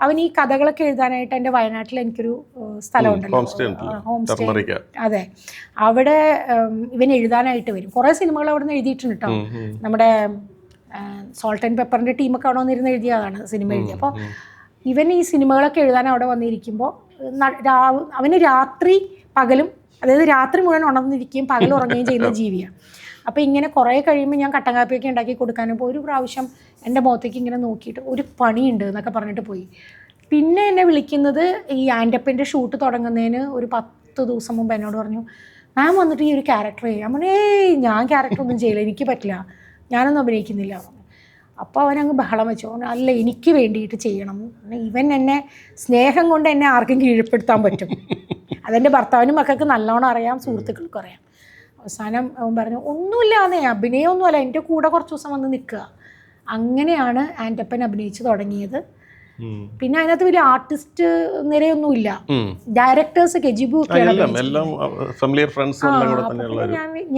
അവൻ ഈ കഥകളൊക്കെ എഴുതാനായിട്ട് എൻ്റെ വയനാട്ടിൽ എനിക്കൊരു സ്ഥലമുണ്ടല്ലോ, ഹോം സ്റ്റേ. അതെ, അവിടെ ഇവൻ എഴുതാനായിട്ട് വരും. കുറേ സിനിമകൾ അവിടെ നിന്ന് എഴുതിയിട്ടുണ്ട് കേട്ടോ. നമ്മുടെ സോൾട്ട് ആൻഡ് പെപ്പറിൻ്റെ ടീമൊക്കെ അവിടെ വന്നിരുന്ന് എഴുതിയതാണ് സിനിമ എഴുതി. അപ്പോൾ ഇവൻ ഈ സിനിമകളൊക്കെ എഴുതാൻ അവിടെ വന്നിരിക്കുമ്പോൾ അവന് രാത്രി പകലും, അതായത് രാത്രി മുഴുവൻ ഉണർന്നിരിക്കുകയും പകൽ ഉറങ്ങുകയും ചെയ്യുന്ന ജീവിയാണ്. അപ്പോൾ ഇങ്ങനെ കുറേ കഴിയുമ്പോൾ ഞാൻ കട്ടൻ കാപ്പിയൊക്കെ ഉണ്ടാക്കി കൊടുക്കാനും ഒരു പ്രാവശ്യം എൻ്റെ മുഖത്തേക്ക് ഇങ്ങനെ നോക്കിയിട്ട് ഒരു പണിയുണ്ട് എന്നൊക്കെ പറഞ്ഞിട്ട് പോയി. പിന്നെ എന്നെ വിളിക്കുന്നത് ഈ ആൻറ്റപ്പൻ്റെ ഷൂട്ട് തുടങ്ങുന്നതിന് ഒരു 10 ദിവസം മുമ്പ് എന്നോട് പറഞ്ഞു, മാം വന്നിട്ട് ഈ ഒരു ക്യാരക്ടർ ചെയ്യാം. ഞാൻ ക്യാരക്ടറൊന്നും ചെയ്യില്ല, എനിക്ക് പറ്റില്ല, ഞാനൊന്നും അഭിനയിക്കുന്നില്ല. അപ്പോൾ അവനങ്ങ് ബഹളം വെച്ചു. അല്ല, എനിക്ക് വേണ്ടിയിട്ട് ചെയ്യണം. ഇവൻ എന്നെ സ്നേഹം കൊണ്ട് എന്നെ ആർക്കും കീഴ്പ്പെടുത്താൻ പറ്റും. അതെൻ്റെ ഭർത്താവിനും മക്കൾക്ക് നല്ലോണം അറിയാം, സുഹൃത്തുക്കൾക്കും അറിയാം. അവസാനം അവൻ പറഞ്ഞു, ഒന്നുമില്ലാന്നേ, അഭിനയമൊന്നുമല്ല, എൻ്റെ കൂടെ കുറച്ച് ദിവസം വന്ന് നിൽക്കുക. അങ്ങനെയാണ് ആൻറ്റപ്പൻ അഭിനയിച്ച് തുടങ്ങിയത്. പിന്നെ അതിനകത്ത് വലിയ ആർട്ടിസ്റ്റ് നിരയൊന്നുമില്ല, ഡയറക്ടേഴ്സ് കെജിബു ഒക്കെയാണ്.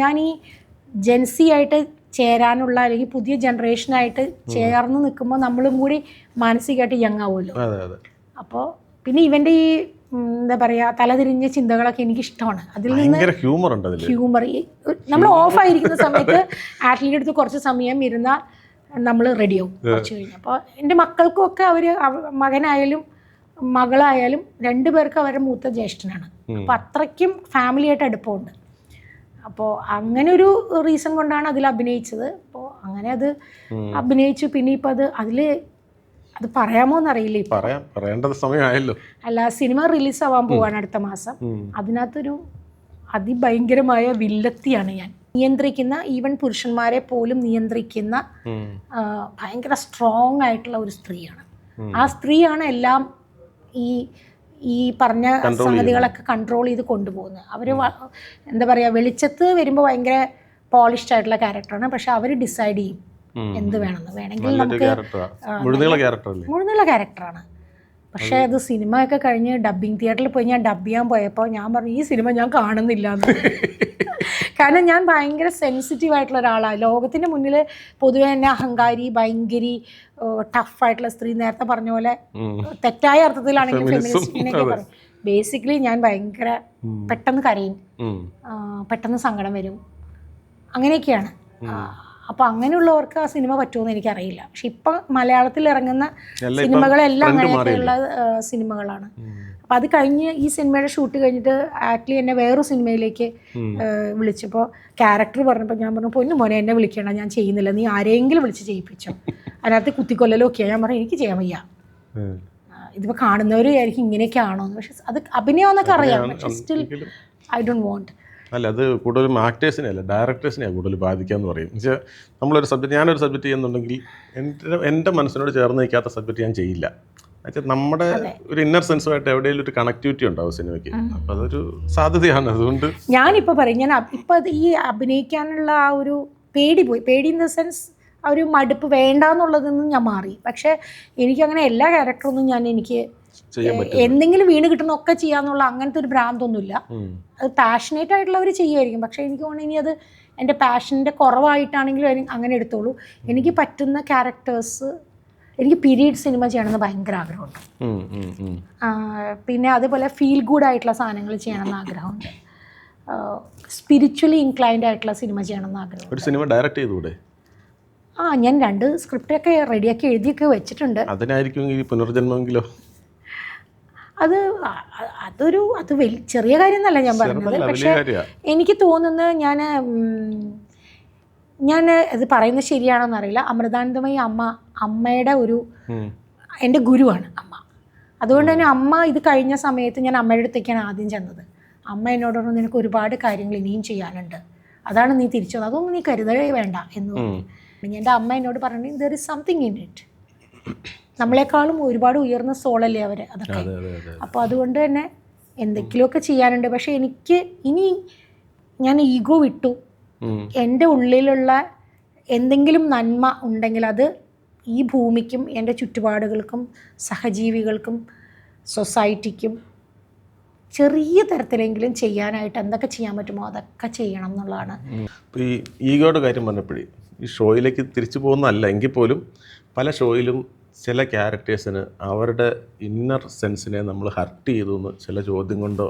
ഞാൻ ഈ ജെൻസി ആയിട്ട് ചേരാനുള്ള, അല്ലെങ്കിൽ പുതിയ ജനറേഷനായിട്ട് ചേർന്ന് നിൽക്കുമ്പോൾ നമ്മളും കൂടി മാനസികമായിട്ട് യങ് ആവുമല്ലോ. അപ്പോൾ പിന്നെ ഇവൻ്റെ ഈ എന്താ പറയുക, തലതിരിഞ്ഞ ചിന്തകളൊക്കെ എനിക്കിഷ്ടമാണ്. അതിൽ നിന്ന് ഹ്യൂമർ, നമ്മൾ ഓഫായിരിക്കുന്ന സമയത്ത് ആറ്റ്ലിയുടെ അടുത്ത് കുറച്ച് സമയം ഇരുന്നാൽ നമ്മൾ റെഡിയാവും കുറച്ച് കഴിഞ്ഞ്. അപ്പോൾ എൻ്റെ മക്കൾക്കും ഒക്കെ അവർ, മകനായാലും മകളായാലും 2 പേർക്ക് അവരുടെ മൂത്ത ജ്യേഷ്ഠനാണ്. അപ്പോൾ അത്രയ്ക്കും ഫാമിലിയായിട്ട് അടുപ്പമുണ്ട്. അപ്പോൾ അങ്ങനെ ഒരു റീസൺ കൊണ്ടാണ് അതിൽ അഭിനയിച്ചത്. അപ്പോൾ അങ്ങനെ അത് അഭിനയിച്ചു. പിന്നെ ഇപ്പം അത് പറയാമോ എന്നറിയില്ല. പറയേണ്ട സമയമായല്ലോ. അല്ല, സിനിമ റിലീസ് ആവാൻ പോവാണ് അടുത്ത മാസം. അതിനകത്തൊരു അതിഭയങ്കരമായ വില്ലത്തിയാണ് ഞാൻ. നിയന്ത്രിക്കുന്ന, ഈവൻ പുരുഷന്മാരെ പോലും നിയന്ത്രിക്കുന്ന ഭയങ്കര സ്ട്രോങ് ആയിട്ടുള്ള ഒരു സ്ത്രീയാണ്. ആ സ്ത്രീയാണ് എല്ലാം ഈ പറഞ്ഞ സംഗതികളൊക്കെ കൺട്രോൾ ചെയ്ത് കൊണ്ടുപോകുന്നത്. അവർ എന്താ പറയുക, വെളിച്ചത്ത് വരുമ്പോൾ ഭയങ്കര പോളിഷ്ഡ് ആയിട്ടുള്ള ക്യാരക്ടറാണ്, പക്ഷെ അവർ ഡിസൈഡ് ചെയ്യും എന്ത് വേണമെന്ന്. വേണമെങ്കിൽ നമുക്ക് മുഴുന്നുള്ള ക്യാരക്ടറാണ്. പക്ഷേ അത് സിനിമയൊക്കെ കഴിഞ്ഞ് ഡബ്ബിങ് തിയേറ്ററിൽ പോയി ഞാൻ ഡബ് ചെയ്യാൻ പോയപ്പോൾ ഞാൻ പറഞ്ഞു, ഈ സിനിമ ഞാൻ കാണുന്നില്ല എന്ന്. കാരണം ഞാൻ ഭയങ്കര സെൻസിറ്റീവ് ആയിട്ടുള്ള ഒരാളാണ്. ലോകത്തിൻ്റെ മുന്നിൽ പൊതുവെ തന്നെ അഹങ്കാരി, ഭയങ്കരി, ടഫായിട്ടുള്ള സ്ത്രീ, നേരത്തെ പറഞ്ഞ പോലെ തെറ്റായ അർത്ഥത്തിലാണെങ്കിൽ ഫെമിനിസ്റ്റിനൊക്കെ പറയും. ബേസിക്കലി ഞാൻ ഭയങ്കര പെട്ടെന്ന് കരയും, പെട്ടെന്ന് സങ്കടം വരും, അങ്ങനെയൊക്കെയാണ്. അപ്പോൾ അങ്ങനെയുള്ളവർക്ക് ആ സിനിമ പറ്റുമെന്ന് എനിക്കറിയില്ല. പക്ഷെ ഇപ്പം മലയാളത്തിൽ ഇറങ്ങുന്ന സിനിമകളെല്ലാം അങ്ങനെയൊക്കെയുള്ള സിനിമകളാണ്. അപ്പോൾ അത് കഴിഞ്ഞ് ഈ സിനിമയുടെ ഷൂട്ട് കഴിഞ്ഞിട്ട് ആക്ച്വലി എന്നെ വേറൊരു സിനിമയിലേക്ക് വിളിച്ചപ്പോൾ ക്യാരക്ടർ പറഞ്ഞപ്പോൾ ഞാൻ പറഞ്ഞു, പൊന്നു മോനെ എന്നെ വിളിക്കണം, ഞാൻ ചെയ്യുന്നില്ല, നീ ആരെങ്കിലും വിളിച്ച് ചെയ്യിപ്പിച്ചോ. അതിനകത്ത് കുത്തിക്കൊല്ലലോ ഒക്കെയാണ്. ഞാൻ പറഞ്ഞു എനിക്ക് ചെയ്യാൻ വയ്യ, ഇതിപ്പോൾ കാണുന്നവർ ആയിരിക്കും ഇങ്ങനെയൊക്കെ ആണോ എന്ന്. പക്ഷെ അത് അഭിനയമെന്നൊക്കെ അറിയാം, പക്ഷെ സ്റ്റിൽ ഐ ഡോണ്ട് വോണ്ട്. അല്ല, അത് കൂടുതലും ആക്ടേഴ്സിനെ അല്ല ഡയറക്ടേഴ്സിനെയാണ് കൂടുതൽ ബാധിക്കാമെന്ന് പറയും. എന്നുവെച്ചാൽ നമ്മളൊരു സബ്ജക്റ്റ്, ഞാനൊരു സബ്ജക്റ്റ് ചെയ്യുന്നുണ്ടെങ്കിൽ എൻ്റെ മനസ്സിനോട് ചേർന്ന് നിൽക്കാത്ത സബ്ജക്റ്റ് ഞാൻ ചെയ്യില്ല. എന്നുവെച്ചാൽ നമ്മുടെ ഒരു ഇന്നർ സെൻസുമായിട്ട് എവിടെയെങ്കിലും ഒരു കണക്ടിവിറ്റി ഉണ്ടാവും സിനിമയ്ക്ക്. അപ്പോൾ അതൊരു സാധ്യതയാണ്. അതുകൊണ്ട് ഞാനിപ്പോൾ പറയും, ഞാൻ ഇപ്പം ഈ അഭിനയിക്കാനുള്ള ആ ഒരു പേടി പോയി. പേടി ഇൻ ദ സെൻസ് ആ ഒരു മടുപ്പ് വേണ്ടാന്നുള്ളതിൽ നിന്ന് ഞാൻ മാറി. പക്ഷേ എനിക്കങ്ങനെ എല്ലാ ക്യാരക്ടറൊന്നും എനിക്ക് എന്തെങ്കിലും വീണ് കിട്ടുന്നൊക്കെ ചെയ്യാന്നുള്ള അങ്ങനത്തെ ഒരു ഭ്രാന്തൊന്നുമില്ല. അത് പാഷനേറ്റ് ആയിട്ടുള്ളവർ ചെയ്യുമായിരിക്കും. പക്ഷേ എനിക്ക് തോന്നുന്നു ഇനി അത് എൻ്റെ പാഷൻ്റെ കുറവായിട്ടാണെങ്കിലും അങ്ങനെ എടുത്തോളൂ. എനിക്ക് പറ്റുന്ന ക്യാരക്ടേഴ്സ്, എനിക്ക് പീരീഡ് സിനിമ ചെയ്യണമെന്ന് ഭയങ്കര ആഗ്രഹമുണ്ട്. പിന്നെ അതുപോലെ ഫീൽ ഗുഡ് ആയിട്ടുള്ള സാധനങ്ങൾ ചെയ്യണമെന്ന് ആഗ്രഹമുണ്ട്. സ്പിരിച്വലി ഇൻക്ലൈൻഡ് ആയിട്ടുള്ള സിനിമ ചെയ്യണമെന്ന് ആഗ്രഹമുണ്ട്. ഒരു സിനിമ ഡയറക്റ്റ് ചെയ്തുകൂടെ? ഞാൻ 2 സ്ക്രിപ്റ്റൊക്കെ റെഡിയാക്കി എഴുതിയൊക്കെ വെച്ചിട്ടുണ്ട്. അതിനായിരിക്കും ഈ പുനർജന്മമെങ്കിലോ? അത് ചെറിയ കാര്യമെന്നല്ല ഞാൻ പറഞ്ഞത്. പക്ഷേ എനിക്ക് തോന്നുന്നത് ഞാൻ അത് പറയുന്നത് ശരിയാണോന്ന് അറിയില്ല. അമൃതാനന്ദമയി അമ്മയുടെ എൻ്റെ ഗുരുവാണ് അമ്മ. അതുകൊണ്ട് തന്നെ അമ്മ ഇത് കഴിഞ്ഞ സമയത്ത് ഞാൻ അമ്മയുടെ അടുത്തേക്കാണ് ആദ്യം ചെന്നത്. അമ്മ എന്നോട് പറഞ്ഞു, നിനക്ക് ഒരുപാട് കാര്യങ്ങൾ ഇനിയും ചെയ്യാനുണ്ട്, അതാണ് നീ തിരിച്ചു വന്നത്, അതൊന്നും നീ കരുതലേ വേണ്ട എന്ന് പറഞ്ഞു. എൻ്റെ അമ്മ എന്നോട് പറഞ്ഞു, there is something in it. നമ്മളെക്കാളും ഒരുപാട് ഉയർന്ന സോളല്ലേ അവർ, അതൊക്കെ. അപ്പോൾ അതുകൊണ്ട് തന്നെ എന്തെങ്കിലുമൊക്കെ ചെയ്യാനുണ്ട്. പക്ഷേ ഇനി ഞാൻ ഈഗോ വിട്ടു. എൻ്റെ ഉള്ളിലുള്ള എന്തെങ്കിലും നന്മ ഉണ്ടെങ്കിൽ അത് ഈ ഭൂമിക്കും എൻ്റെ ചുറ്റുപാടുകൾക്കും സഹജീവികൾക്കും സൊസൈറ്റിക്കും ചെറിയ തരത്തിലെങ്കിലും ചെയ്യാനായിട്ട് എന്തൊക്കെ ചെയ്യാൻ പറ്റുമോ അതൊക്കെ ചെയ്യണം എന്നുള്ളതാണ്. ഇപ്പോൾ ഈ ഈഗോയുടെ കാര്യം പറഞ്ഞപ്പോഴേ, ഈ ഷോയിലേക്ക് തിരിച്ചു പോകുന്നതല്ല എങ്കിൽ പോലും പല ഷോയിലും ചില ക്യാരക്ടേഴ്സിന് അവരുടെ ഇന്നർ സെൻസിനെ നമ്മൾ ഹർട്ട് ചെയ്തു എന്ന് ചില ചോദ്യം കൊണ്ടോ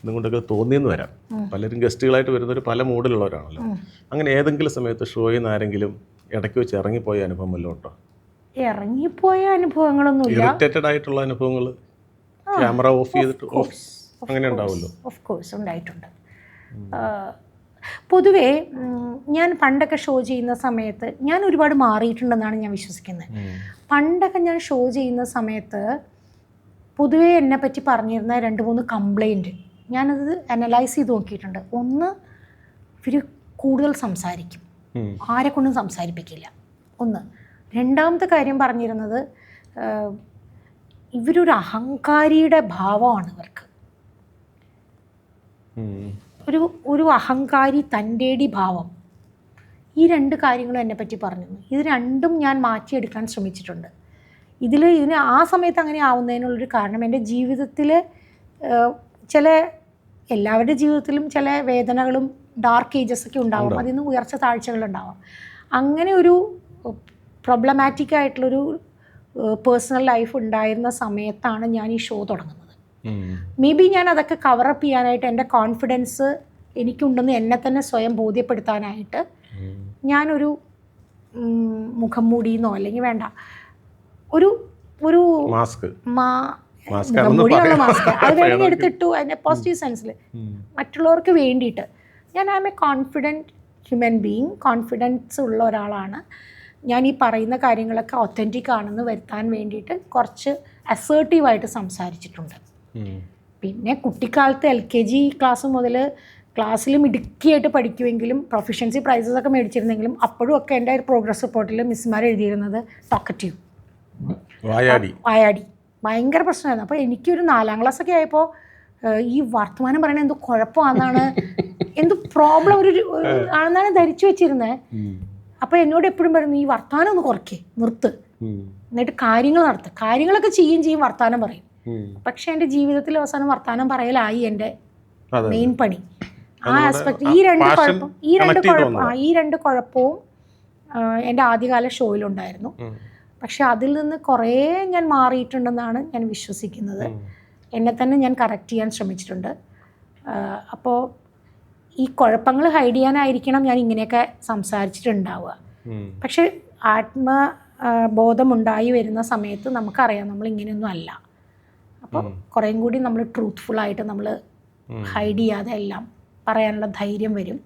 ഇതും കൊണ്ടൊക്കെ തോന്നിയെന്ന് വരാം. പലരും ഗസ്റ്റുകളായിട്ട് വരുന്നവർ പല മൂഡിലുള്ളവരാണല്ലോ. അങ്ങനെ ഏതെങ്കിലും സമയത്ത് ഷോയിൽ നിന്ന് ആരെങ്കിലും ഇടയ്ക്ക് വെച്ച് ഇറങ്ങിപ്പോയ അനുഭവം വല്ലതും ഉണ്ടോ? ഇറങ്ങിപ്പോയ അനുഭവങ്ങളൊന്നുമില്ല. ഇറിറ്റേറ്റഡ് ആയിട്ടുള്ള അനുഭവങ്ങൾ, ക്യാമറ ഓഫ് ചെയ്തിട്ട് അങ്ങനെ ഉണ്ടാവുമല്ലോ? ഓഫ് കോഴ്സ് ഉണ്ടായിട്ടുണ്ട്. പൊതുവേ ഞാൻ പണ്ടൊക്കെ ഷോ ചെയ്യുന്ന സമയത്ത് ഞാൻ ഒരുപാട് മാറിയിട്ടുണ്ടെന്നാണ് ഞാൻ വിശ്വസിക്കുന്നത്. പണ്ടൊക്കെ ഞാൻ ഷോ ചെയ്യുന്ന സമയത്ത് പൊതുവേ എന്നെപ്പറ്റി പറഞ്ഞിരുന്ന 2-3 കംപ്ലൈൻറ്റ് ഞാനത് അനലൈസ് ചെയ്ത് നോക്കിയിട്ടുണ്ട്. ഒന്ന്, ഇവർ കൂടുതൽ സംസാരിക്കും, ആരെക്കൊണ്ടും സംസാരിപ്പിക്കില്ല. ഒന്ന്. രണ്ടാമത്തെ കാര്യം പറഞ്ഞിരുന്നത്, ഇവരൊരു അഹങ്കാരിയുടെ ഭാവമാണ് ഇവർക്ക്. ഒരു അഹങ്കാരി തൻ്റെടി ഭാവം. ഈ 2 കാര്യങ്ങളും എന്നെപ്പറ്റി പറഞ്ഞിരുന്നു. ഇത് രണ്ടും ഞാൻ മാറ്റിയെടുക്കാൻ ശ്രമിച്ചിട്ടുണ്ട്. ഇതിന് ആ സമയത്ത് അങ്ങനെ ആവുന്നതിനുള്ളൊരു കാരണം, എൻ്റെ ജീവിതത്തിൽ എല്ലാവരുടെ ജീവിതത്തിലും ചില വേദനകളും ഡാർക്ക് ഏജസൊക്കെ ഉണ്ടാവും, അതിൽ നിന്ന് ഉയർച്ച താഴ്ചകളുണ്ടാവാം. അങ്ങനെ ഒരു പ്രോബ്ലമാറ്റിക് ആയിട്ടുള്ളൊരു പേഴ്സണൽ ലൈഫ് ഉണ്ടായിരുന്ന സമയത്താണ് ഞാൻ ഈ ഷോ തുടങ്ങുന്നത്. മേ ബി ഞാൻ അതൊക്കെ കവറപ്പ് ചെയ്യാനായിട്ട്, എൻ്റെ കോൺഫിഡൻസ് എനിക്കുണ്ടെന്ന് എന്നെ തന്നെ സ്വയം ബോധ്യപ്പെടുത്താനായിട്ട് ഞാനൊരു മുഖം മൂടിയെന്നോ അല്ലെങ്കിൽ വേണ്ട ഒരു മുഖംമൂടിയുള്ള മാസ്ക് അത് വേണമെങ്കിൽ എടുത്തിട്ടു. അതിൻ്റെ പോസിറ്റീവ് സെൻസിൽ മറ്റുള്ളവർക്ക് വേണ്ടിയിട്ട് ഞാൻ I M A confident human being, confidence ഉള്ള ഒരാളാണ്. ഞാൻ ഈ പറയുന്ന കാര്യങ്ങളൊക്കെ ഒത്തൻറ്റിക് ആണെന്ന് വരുത്താൻ വേണ്ടിയിട്ട് കുറച്ച് അസേർട്ടീവായിട്ട് സംസാരിച്ചിട്ടുണ്ട്. പിന്നെ കുട്ടിക്കാലത്ത് LKG ക്ലാസ് മുതൽ ക്ലാസ്സിൽ മിടുക്കിയായിട്ട് പഠിക്കുമെങ്കിലും പ്രൊഫഷൻസി പ്രൈസസ് ഒക്കെ മേടിച്ചിരുന്നെങ്കിലും അപ്പോഴും ഒക്കെ എൻ്റെ പ്രോഗ്രസ് റിപ്പോർട്ടിൽ മിസ്സുമാർ എഴുതിയിരുന്നത് ടോക്കറ്റീവ്. വായാടി ഭയങ്കര പ്രശ്നമായിരുന്നു. അപ്പോൾ എനിക്കൊരു 4ാം ക്ലാസ്സൊക്കെ ആയപ്പോൾ ഈ വർത്തമാനം പറയണത് എന്തോ കുഴപ്പമാണെന്നാണ്, എന്തോ പ്രോബ്ലം ആണെന്നാണ് ധരിച്ചു വെച്ചിരുന്നത്. അപ്പോൾ എന്നോട് എപ്പോഴും പറയുന്നു, ഈ വർത്തമാനം ഒന്ന് കുറയ്ക്കേ, നിർത്ത്, എന്നിട്ട് കാര്യങ്ങൾ നടത്തുക. കാര്യങ്ങളൊക്കെ ചെയ്യും, വർത്തമാനം പറയും. പക്ഷെ എൻ്റെ ജീവിതത്തിൽ അവസാനം വർത്തമാനം പറയലായി എൻ്റെ മെയിൻ പണി. ആ ആസ്പെക്ട് ഈ രണ്ട് കുഴപ്പവും എൻ്റെ ആദ്യകാല ഷോയിലുണ്ടായിരുന്നു. പക്ഷെ അതിൽ നിന്ന് കുറേ ഞാൻ മാറിയിട്ടുണ്ടെന്നാണ് ഞാൻ വിശ്വസിക്കുന്നത്. എന്നെ തന്നെ ഞാൻ കറക്റ്റ് ചെയ്യാൻ ശ്രമിച്ചിട്ടുണ്ട്. അപ്പോൾ ഈ കുഴപ്പങ്ങൾ ഹൈഡ് ചെയ്യാനായിരിക്കണം ഞാൻ ഇങ്ങനെയൊക്കെ സംസാരിച്ചിട്ടുണ്ടാവുക. പക്ഷെ ആത്മബോധമുണ്ടായി വരുന്ന സമയത്ത് നമുക്കറിയാം നമ്മൾ ഇങ്ങനെയൊന്നും അല്ല. അപ്പോൾ കുറേയും കൂടി നമ്മൾ ട്രൂത്ത്ഫുള്ളായിട്ട് നമ്മൾ ഹൈഡ് ചെയ്യാതെ എല്ലാം പറയാനുള്ള ധൈര്യം വരും.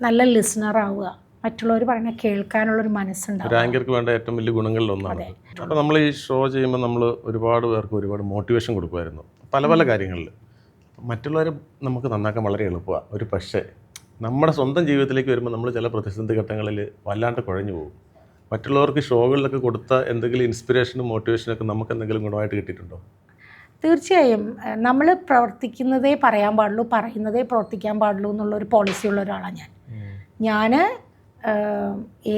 നല്ല ലിസണർ ആവുക, മറ്റുള്ളവർ പറയുന്ന കേൾക്കാനുള്ളൊരു മനസ്സുണ്ടാവും. ആങ്കർക്ക് വേണ്ട ഏറ്റവും വലിയ ഗുണങ്ങളിൽ ഒന്നാണ്. അപ്പോൾ നമ്മൾ ഈ ഷോ ചെയ്യുമ്പോൾ നമ്മൾ ഒരുപാട് പേർക്ക് ഒരുപാട് മോട്ടിവേഷൻ കൊടുക്കുമായിരുന്നു പല കാര്യങ്ങളിൽ. മറ്റുള്ളവരെ നമുക്ക് നന്നാക്കാൻ വളരെ എളുപ്പമാണ്. ഒരു പക്ഷേ നമ്മുടെ സ്വന്തം ജീവിതത്തിലേക്ക് വരുമ്പോൾ നമ്മൾ ചില പ്രതിസന്ധി ഘട്ടങ്ങളിൽ വല്ലാണ്ട് കുഴഞ്ഞു പോകും. മറ്റുള്ളവർക്ക് ഷോകളിലൊക്കെ കൊടുത്ത എന്തെങ്കിലും ഇൻസ്പിറേഷനും മോട്ടിവേഷനൊക്കെ നമുക്ക് എന്തെങ്കിലും ഗുണമായിട്ട് കിട്ടിയിട്ടുണ്ടോ? തീർച്ചയായും. നമ്മൾ പ്രവർത്തിക്കുന്നതേ പറയാൻ പാടുള്ളൂ, പറയുന്നതേ പ്രവർത്തിക്കാൻ പാടുള്ളൂ എന്നുള്ളൊരു പോളിസിയുള്ള ഒരാളാണ് ഞാൻ.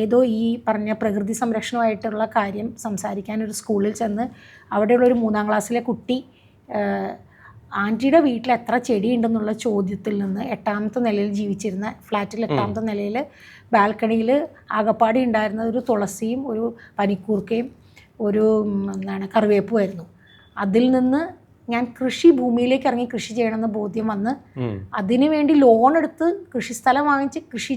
ഏതോ ഈ പറഞ്ഞ പ്രകൃതി സംരക്ഷണമായിട്ടുള്ള കാര്യം സംസാരിക്കാൻ ഒരു സ്കൂളിൽ ചെന്ന് അവിടെയുള്ളൊരു 3ാം ക്ലാസ്സിലെ കുട്ടി ആൻറ്റിയുടെ വീട്ടിൽ എത്ര ചെടിയുണ്ടെന്നുള്ള ചോദ്യത്തിൽ നിന്ന് 8ാമത്തെ നിലയിൽ ജീവിച്ചിരുന്ന ഫ്ലാറ്റിൽ 8ാമത്തെ നിലയിൽ ബാൽക്കണിയിൽ ആകപ്പാടി ഉണ്ടായിരുന്ന ഒരു തുളസിയും ഒരു പനിക്കൂർക്കയും ഒരു കറിവേപ്പുമായിരുന്നു. അതിൽ നിന്ന് ഞാൻ കൃഷി ഭൂമിയിലേക്ക് ഇറങ്ങി കൃഷി ചെയ്യണമെന്ന് ബോധ്യം വന്ന് അതിനു വേണ്ടി ലോൺ എടുത്ത് കൃഷിസ്ഥലം വാങ്ങിച്ച് കൃഷി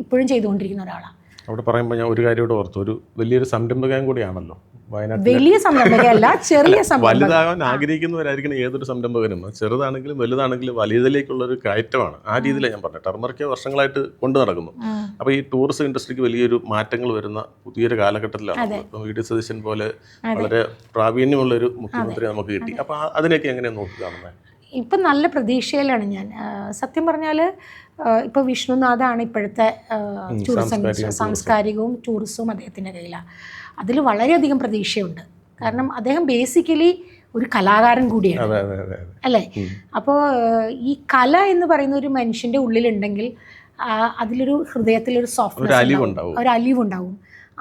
ഇപ്പോഴും ചെയ്തുകൊണ്ടിരിക്കുന്ന ഒരാളാണ്. അവിടെ പറയുമ്പോൾ ഞാൻ ഒരു കാര്യം കൂടെ ഓർത്തു, ഒരു വലിയൊരു സംരംഭകൻ കൂടിയാണല്ലോ വയനാട്ടിൽ. വലിയ സംരംഭകയല്ല, ചെറിയ വലുതാകാൻ ആഗ്രഹിക്കുന്നവരായിരിക്കണം ഏതൊരു സംരംഭകനും. ചെറുതാണെങ്കിലും വലുതാണെങ്കിലും വലിയതിലേക്കുള്ളൊരു കയറ്റമാണ്. ആ രീതിയിലാണ് ഞാൻ പറഞ്ഞത്. ടർമറിക്ക് വർഷങ്ങളായിട്ട് കൊണ്ടു നടക്കുന്നു. അപ്പോൾ ഈ ടൂറിസം ഇൻഡസ്ട്രിക്ക് വലിയൊരു മാറ്റങ്ങൾ വരുന്ന പുതിയൊരു കാലഘട്ടത്തിലാണ്. ഇപ്പം വി ഡി സതീശൻ പോലെ വളരെ പ്രാവീണ്യമുള്ളൊരു മുഖ്യമന്ത്രി നമുക്ക് കിട്ടി. അപ്പോൾ അതിനെയൊക്കെ എങ്ങനെയാണ് നോക്കുകയാണെന്ന്? ഇപ്പം നല്ല പ്രതീക്ഷയിലാണ് ഞാൻ. സത്യം പറഞ്ഞാൽ ഇപ്പോൾ വിഷ്ണുനാഥാണ് ഇപ്പോഴത്തെ ടൂറിസം സാംസ്കാരികവും ടൂറിസവും അദ്ദേഹത്തിൻ്റെ കയ്യിലാണ്. അതിൽ വളരെയധികം പ്രതീക്ഷയുണ്ട്. കാരണം അദ്ദേഹം ബേസിക്കലി ഒരു കലാകാരൻ കൂടിയാണ്, അല്ലേ? അപ്പോൾ ഈ കല എന്ന് പറയുന്ന ഒരു മനുഷ്യൻ്റെ ഉള്ളിലുണ്ടെങ്കിൽ അതിലൊരു ഹൃദയത്തിലൊരു സോഫ്റ്റ്നെസ്, ഒരു അലിവുണ്ടാവും.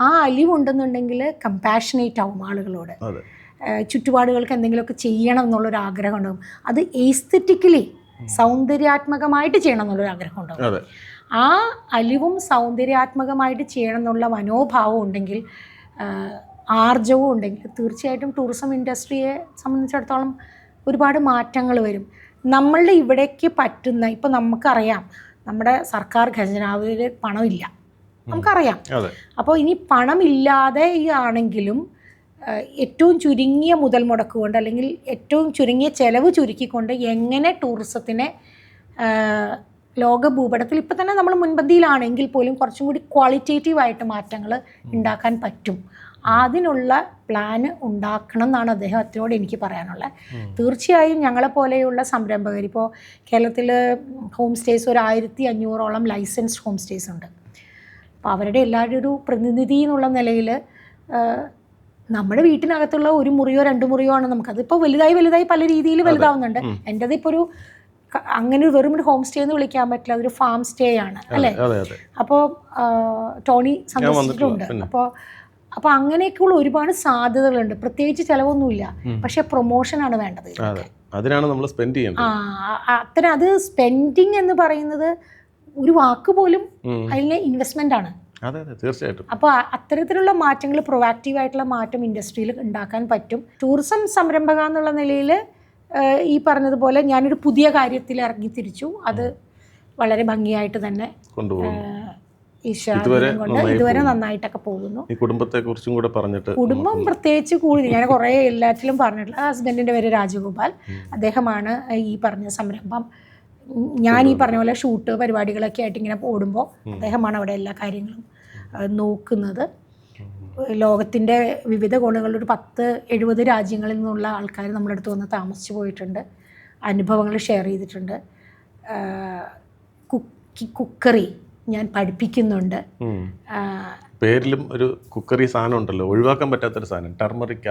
ആ അലിവുണ്ടെന്നുണ്ടെങ്കിൽ കമ്പാഷനേറ്റ് ആവും ആളുകളോട്. ചുറ്റുപാടുകൾക്ക് എന്തെങ്കിലുമൊക്കെ ചെയ്യണം എന്നുള്ളൊരു ആഗ്രഹം ഉണ്ടാകും. അത് എസ്തെറ്റിക്കലി സൗന്ദര്യാത്മകമായിട്ട് ചെയ്യണം എന്നുള്ളൊരു ആഗ്രഹം ഉണ്ടാകും. ആ അലിവും സൗന്ദര്യാത്മകമായിട്ട് ചെയ്യണം എന്നുള്ള മനോഭാവം ഉണ്ടെങ്കിൽ, ആർജവും ഉണ്ടെങ്കിൽ തീർച്ചയായിട്ടും ടൂറിസം ഇൻഡസ്ട്രിയെ സംബന്ധിച്ചിടത്തോളം ഒരുപാട് മാറ്റങ്ങൾ വരും. നമ്മളുടെ ഇവിടേക്ക് പറ്റുന്ന, ഇപ്പം നമുക്കറിയാം നമ്മുടെ സർക്കാർ ഖജനാവിൽ പണമില്ല, നമുക്കറിയാം. അപ്പോൾ ഇനി പണമില്ലാതെ ആണെങ്കിലും ഏറ്റവും ചുരുങ്ങിയ മുതൽ മുടക്ക് കൊണ്ട് അല്ലെങ്കിൽ ഏറ്റവും ചുരുങ്ങിയ ചെലവ് ചുരുക്കിക്കൊണ്ട് എങ്ങനെ ടൂറിസത്തിനെ ലോക ഭൂപടത്തിൽ ഇപ്പം തന്നെ നമ്മൾ മുൻപന്തിയിലാണെങ്കിൽ പോലും കുറച്ചും കൂടി ക്വാളിറ്റേറ്റീവായിട്ട് മാറ്റങ്ങൾ ഉണ്ടാക്കാൻ പറ്റും. അതിനുള്ള പ്ലാന് ഉണ്ടാക്കണം എന്നാണ് അദ്ദേഹത്തിനോട് എനിക്ക് പറയാനുള്ളത്. തീർച്ചയായും ഞങ്ങളെപ്പോലെയുള്ള സംരംഭകർ, ഇപ്പോൾ കേരളത്തിൽ ഹോം സ്റ്റേസ് ഒരു 1500ഓളം ലൈസൻസ്ഡ് ഹോം സ്റ്റേസ് ഉണ്ട്. അപ്പോൾ അവരുടെ എല്ലാവരും ഒരു പ്രതിനിധി എന്നുള്ള നിലയിൽ നമ്മുടെ വീട്ടിനകത്തുള്ള ഒരു മുറിയോ 2 മുറിയോ ആണ് നമുക്കതിപ്പോൾ വലുതായി പല രീതിയിൽ വലുതാവുന്നുണ്ട്. എൻ്റെത് ഇപ്പോൾ ഒരു അങ്ങനെ വെറും ഒരു ഹോം സ്റ്റേ എന്ന് വിളിക്കാൻ പറ്റില്ല, അതൊരു ഫാം സ്റ്റേ ആണ്, അല്ലേ? അപ്പോൾ ടോണി സന്ദർശിച്ചിട്ടുണ്ട്. അപ്പോൾ അങ്ങനെയൊക്കെയുള്ള ഒരുപാട് സാധ്യതകളുണ്ട്. പ്രത്യേകിച്ച് ചിലവൊന്നുമില്ല, പക്ഷെ പ്രൊമോഷനാണ് വേണ്ടത്. അതിനാണ് നമ്മൾ സ്പെൻഡ് ചെയ്യുന്നത്. അത്തരം അത് സ്പെൻഡിങ് എന്ന് പറയുന്നത് ഒരു വാക്ക് പോലും അതിലെ ഇൻവെസ്റ്റ്മെൻ്റ് ആണ്. തീർച്ചയായിട്ടും. അപ്പോൾ അത്തരത്തിലുള്ള മാറ്റങ്ങൾ, പ്രൊവാക്റ്റീവായിട്ടുള്ള മാറ്റം ഇൻഡസ്ട്രിയിൽ ഉണ്ടാക്കാൻ പറ്റും. ടൂറിസം സംരംഭക എന്നുള്ള നിലയിൽ ഈ പറഞ്ഞതുപോലെ ഞാനൊരു പുതിയ കാര്യത്തിൽ ഇറങ്ങി തിരിച്ചു. അത് വളരെ ഭംഗിയായിട്ട് തന്നെ ഇതുവരെ നന്നായിട്ടൊക്കെ പോകുന്നു. കുടുംബത്തെക്കുറിച്ചും കൂടെ പറഞ്ഞിട്ട്, കുടുംബം പ്രത്യേകിച്ച് കൂടുതൽ ഞാൻ കുറേ എല്ലാറ്റിലും പറഞ്ഞിട്ടുള്ള ഹസ്ബൻഡിൻ്റെ പേര് രാജഗോപാൽ. അദ്ദേഹമാണ് ഈ പറഞ്ഞ സംരംഭം. ഞാൻ ഈ പറഞ്ഞ പോലെ ഷൂട്ട് പരിപാടികളൊക്കെ ആയിട്ട് ഇങ്ങനെ ഓടുമ്പോൾ അദ്ദേഹമാണ് അവിടെ എല്ലാ കാര്യങ്ങളും നോക്കുന്നത്. ലോകത്തിൻ്റെ വിവിധ കോണുകളിൽ ഒരു 10-70 രാജ്യങ്ങളിൽ നിന്നുള്ള ആൾക്കാർ നമ്മുടെ അടുത്ത് വന്ന് താമസിച്ചു പോയിട്ടുണ്ട്, അനുഭവങ്ങൾ ഷെയർ ചെയ്തിട്ടുണ്ട്. കുക്കറി ഞാൻ പഠിപ്പിക്കുന്നുണ്ട്. പേരിലും ഒരു കുക്കറി സാധനം ഉണ്ടല്ലോ, ഒഴിവാക്കാൻ പറ്റാത്തൊരു സാധനം, ടർമറിക്ക.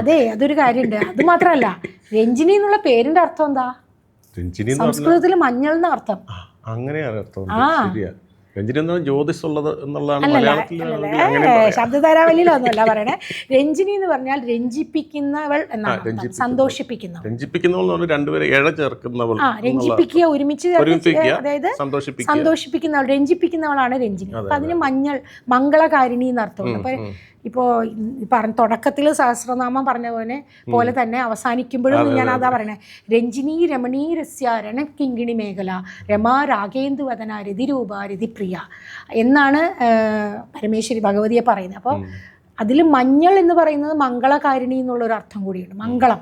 അതെ, അതൊരു കാര്യമുണ്ട്. അത് മാത്രമല്ല, രഞ്ജിനി എന്നുള്ള പേരിന്റെ അർത്ഥം എന്താ? രഞ്ജിനി സംസ്കൃതത്തിൽ മഞ്ഞൾ എന്ന അർത്ഥം. അങ്ങനെയാണ് അർത്ഥം. ശരിയാ. രഞ്ജിനി എന്ന് പറഞ്ഞാൽ ജ്യോതിസ് ഉള്ളത് എന്നുള്ളതാണ് ശബ്ദധാരാവലിയിലൊന്നുമല്ല പറയണേ. രഞ്ജിനി എന്ന് പറഞ്ഞാൽ രഞ്ജിപ്പിക്കുന്നവൾ എന്നാണ്, സന്തോഷിപ്പിക്കുന്നവൾ. രഞ്ജിപ്പിക്കുന്നവൾ രണ്ടുപേരെ ഇഴ ചേർക്കുന്നവൾ. രഞ്ജിപ്പിക്കുക, ഒരുമിച്ച്, അതായത് സന്തോഷിപ്പിക്കുന്നവൾ, രഞ്ജിപ്പിക്കുന്നവളാണ് രഞ്ജിനി. അപ്പൊ അതിന് മഞ്ഞൾ, മംഗളകാരിണി എന്ന് അർത്ഥമുണ്ട്. അപ്പൊ തുടക്കത്തിൽ സഹസ്രനാമം പറഞ്ഞ പോലെ തന്നെ അവസാനിക്കുമ്പോഴും ഞാൻ അതാ പറയണേ, രഞ്ജിനി രമണീരസ്യ രണകിങ്കിണി മേഖല രമാ രാഗേന്ദുവദന രതിരൂപ രതിപ്രിയ എന്നാണ് പരമേശ്വരി ഭഗവതിയെ പറയുന്നത്. അപ്പോൾ അതിൽ മഞ്ഞൾ എന്ന് പറയുന്നത് മംഗളകാരിണി എന്നുള്ളൊരു അർത്ഥം കൂടിയുണ്ട്. മംഗളം.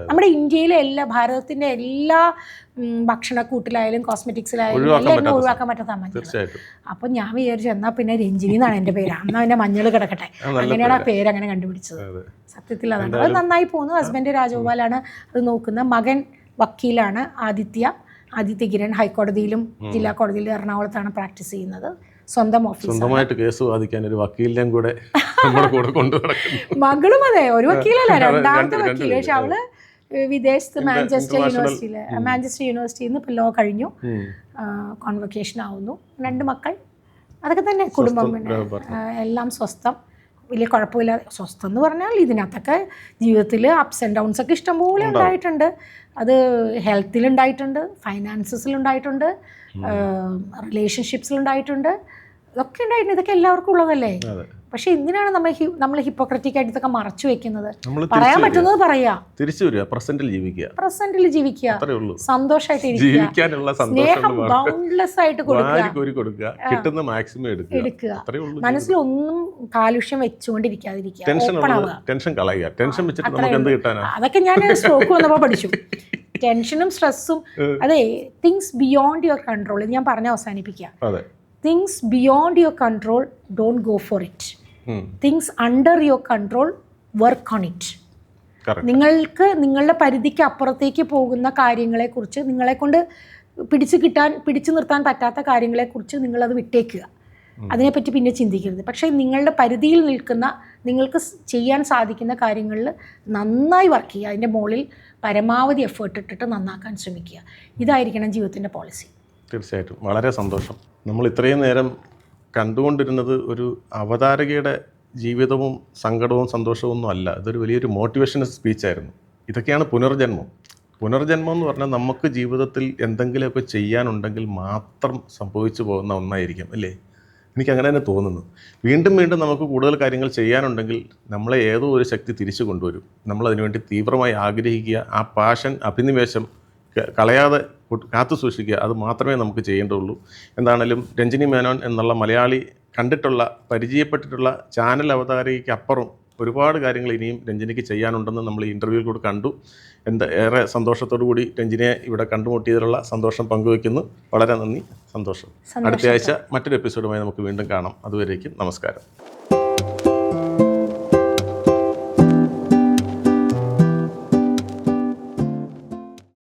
നമ്മുടെ ഇന്ത്യയിലെ ഭാരതത്തിന്റെ എല്ലാ ഭക്ഷണക്കൂട്ടിലായാലും കോസ്മെറ്റിക്സിലായാലും എല്ലാം ഒഴിവാക്കാൻ പറ്റാത്ത മഞ്ഞൾ. അപ്പൊ ഞാൻ വിചാരിച്ചു എന്നാ പിന്നെ രഞ്ജിനി എന്നാണ് എൻ്റെ പേര്, അന്നാ എൻ്റെ മഞ്ഞൾ കിടക്കട്ടെ. അങ്ങനെയാണ് ആ പേര് അങ്ങനെ കണ്ടുപിടിച്ചത്. സത്യത്തിൽ അതാണ്. അത് നന്നായി പോകുന്നു. ഹസ്ബൻഡ് രാജഗോപാലാണ് അത് നോക്കുന്നത്. മകൻ വക്കീലാണ്, ആദിത്യ കിരൺ. ഹൈക്കോടതിയിലും ജില്ലാ കോടതിയിലും എറണാകുളത്താണ് പ്രാക്ടീസ് ചെയ്യുന്നത്. സ്വന്തമായിട്ട് കേസ് വാദിക്കാൻ ഒരു വക്കീലിനെയും കൂടെ നമ്മുടെ കൂടെ കൊണ്ടുനടക്കുന്നു. മകളും അതെ, ഒരു വക്കീലല്ല, രണ്ടാമത്തെ വക്കീൽ. പക്ഷെ അവള് വിദേശത്ത് മാഞ്ചസ്റ്റർ യൂണിവേഴ്സിറ്റിയിൽ നിന്ന് ഇപ്പോൾ ലോ കഴിഞ്ഞു, കോൺവൊക്കേഷൻ ആവുന്നു. 2 മക്കൾ. അതൊക്കെ തന്നെ കുടുംബം. പിന്നെ എല്ലാം സ്വസ്ഥം, വലിയ കുഴപ്പമില്ല. സ്വസ്ഥം എന്ന് പറഞ്ഞാൽ ഇതിനകത്തൊക്കെ ജീവിതത്തിൽ അപ്സ് ആൻഡ് ഡൗൺസ് ഒക്കെ ഇഷ്ടംപോലെ ഉണ്ടായിട്ടുണ്ട്. അത് ഹെൽത്തിലുണ്ടായിട്ടുണ്ട്, ഫൈനാൻസസിലുണ്ടായിട്ടുണ്ട്, റിലേഷൻഷിപ്സിലുണ്ടായിട്ടുണ്ട്, ഇതൊക്കെ ഉണ്ടായിട്ടുണ്ട്. ഇതൊക്കെ എല്ലാവർക്കും ഉള്ളതല്ലേ. പക്ഷെ എന്തിനാണ് നമ്മൾ ഹിപ്പോക്രറ്റിക് ആയിട്ട് ഇതൊക്കെ മറച്ചു വെക്കുന്നത്? പറയാൻ പറ്റുന്നത് പറയാ, പ്രസന്റിൽ ജീവിക്കുക, സന്തോഷമായിട്ട് ഇരിക്കുക, സ്നേഹം ബൗണ്ട്ലെസ് ആയിട്ട് കൊടുക്കുക, എടുക്കുക. മനസ്സിലൊന്നും കാലുഷ്യം വെച്ചുകൊണ്ടിരിക്കാതിരിക്കുക. അതൊക്കെ ഞാൻ സ്ട്രോക്ക് വന്നപ്പോൾ പഠിച്ചു. ടെൻഷനും സ്ട്രെസ്സും, അതെ, തിങ്സ് ബിയോണ്ട് യുവർ കൺട്രോൾ. ഇത് ഞാൻ പറഞ്ഞ് അവസാനിപ്പിക്കുക. Things beyond your control, don't go for it. Things under your control, work on it. നിങ്ങളുടെ പരിധിക്ക് അപ്പുറത്തേക്ക് പോകുന്ന കാര്യങ്ങളെക്കുറിച്ച്, നിങ്ങളെ കൊണ്ട് പിടിച്ചു നിർത്താൻ പറ്റാത്ത കാര്യങ്ങളെക്കുറിച്ച് നിങ്ങളത് വിട്ടേക്കുക. അതിനെപ്പറ്റി പിന്നെ ചിന്തിക്കരുത്. പക്ഷേ നിങ്ങളുടെ പരിധിയിൽ നിൽക്കുന്ന, നിങ്ങൾക്ക് ചെയ്യാൻ സാധിക്കുന്ന കാര്യങ്ങളിൽ നന്നായി വർക്ക് ചെയ്യുക. അതിൻ്റെ മുകളിൽ പരമാവധി എഫേർട്ട് ഇട്ടിട്ട് നന്നാക്കാൻ ശ്രമിക്കുക. ഇതായിരിക്കണം ജീവിതത്തിൻ്റെ പോളിസി. തീർച്ചയായിട്ടും. വളരെ സന്തോഷം. നമ്മൾ ഇത്രയും നേരം കണ്ടുകൊണ്ടിരുന്നത് ഒരു അവതാരകയുടെ ജീവിതവും സങ്കടവും സന്തോഷവും ഒന്നും അല്ല. ഇതൊരു വലിയൊരു മോട്ടിവേഷണൽ സ്പീച്ചായിരുന്നു. ഇതൊക്കെയാണ് പുനർജന്മം. പുനർജന്മം എന്ന് പറഞ്ഞാൽ നമുക്ക് ജീവിതത്തിൽ എന്തെങ്കിലുമൊക്കെ ചെയ്യാനുണ്ടെങ്കിൽ മാത്രം സംഭവിച്ചു പോകുന്ന ഒന്നായിരിക്കും, അല്ലേ? എനിക്കങ്ങനെ തന്നെ തോന്നുന്നു. വീണ്ടും വീണ്ടും നമുക്ക് കൂടുതൽ കാര്യങ്ങൾ ചെയ്യാനുണ്ടെങ്കിൽ നമ്മളെ ഏതോ ഒരു ശക്തി തിരിച്ചു കൊണ്ടുവരും. നമ്മളതിനുവേണ്ടി തീവ്രമായി ആഗ്രഹിക്കുക, ആ പാഷൻ, അഭിനിവേശം കളയാതെ കാത്തു സൂക്ഷിക്കുക. അത് മാത്രമേ നമുക്ക് ചെയ്യേണ്ടതുള്ളൂ. എന്താണേലും രഞ്ജിനി മേനോൻ എന്നുള്ള മലയാളി കണ്ടിട്ടുള്ള, പരിചയപ്പെട്ടിട്ടുള്ള ചാനൽ അവതാരകയ്ക്ക് അപ്പുറം ഒരുപാട് കാര്യങ്ങൾ ഇനിയും രഞ്ജിനിക്ക് ചെയ്യാനുണ്ടെന്ന് നമ്മൾ ഈ ഇൻ്റർവ്യൂവിൽ കൂടി കണ്ടു. ഏറെ സന്തോഷത്തോടു കൂടി രഞ്ജിനിയെ ഇവിടെ കണ്ടുമുട്ടിയതിലുള്ള സന്തോഷം പങ്കുവയ്ക്കുന്നു. വളരെ നന്ദി, സന്തോഷം. അടുത്ത ആഴ്ച മറ്റൊരു എപ്പിസോഡുമായി നമുക്ക് വീണ്ടും കാണാം. അതുവരേക്കും നമസ്കാരം.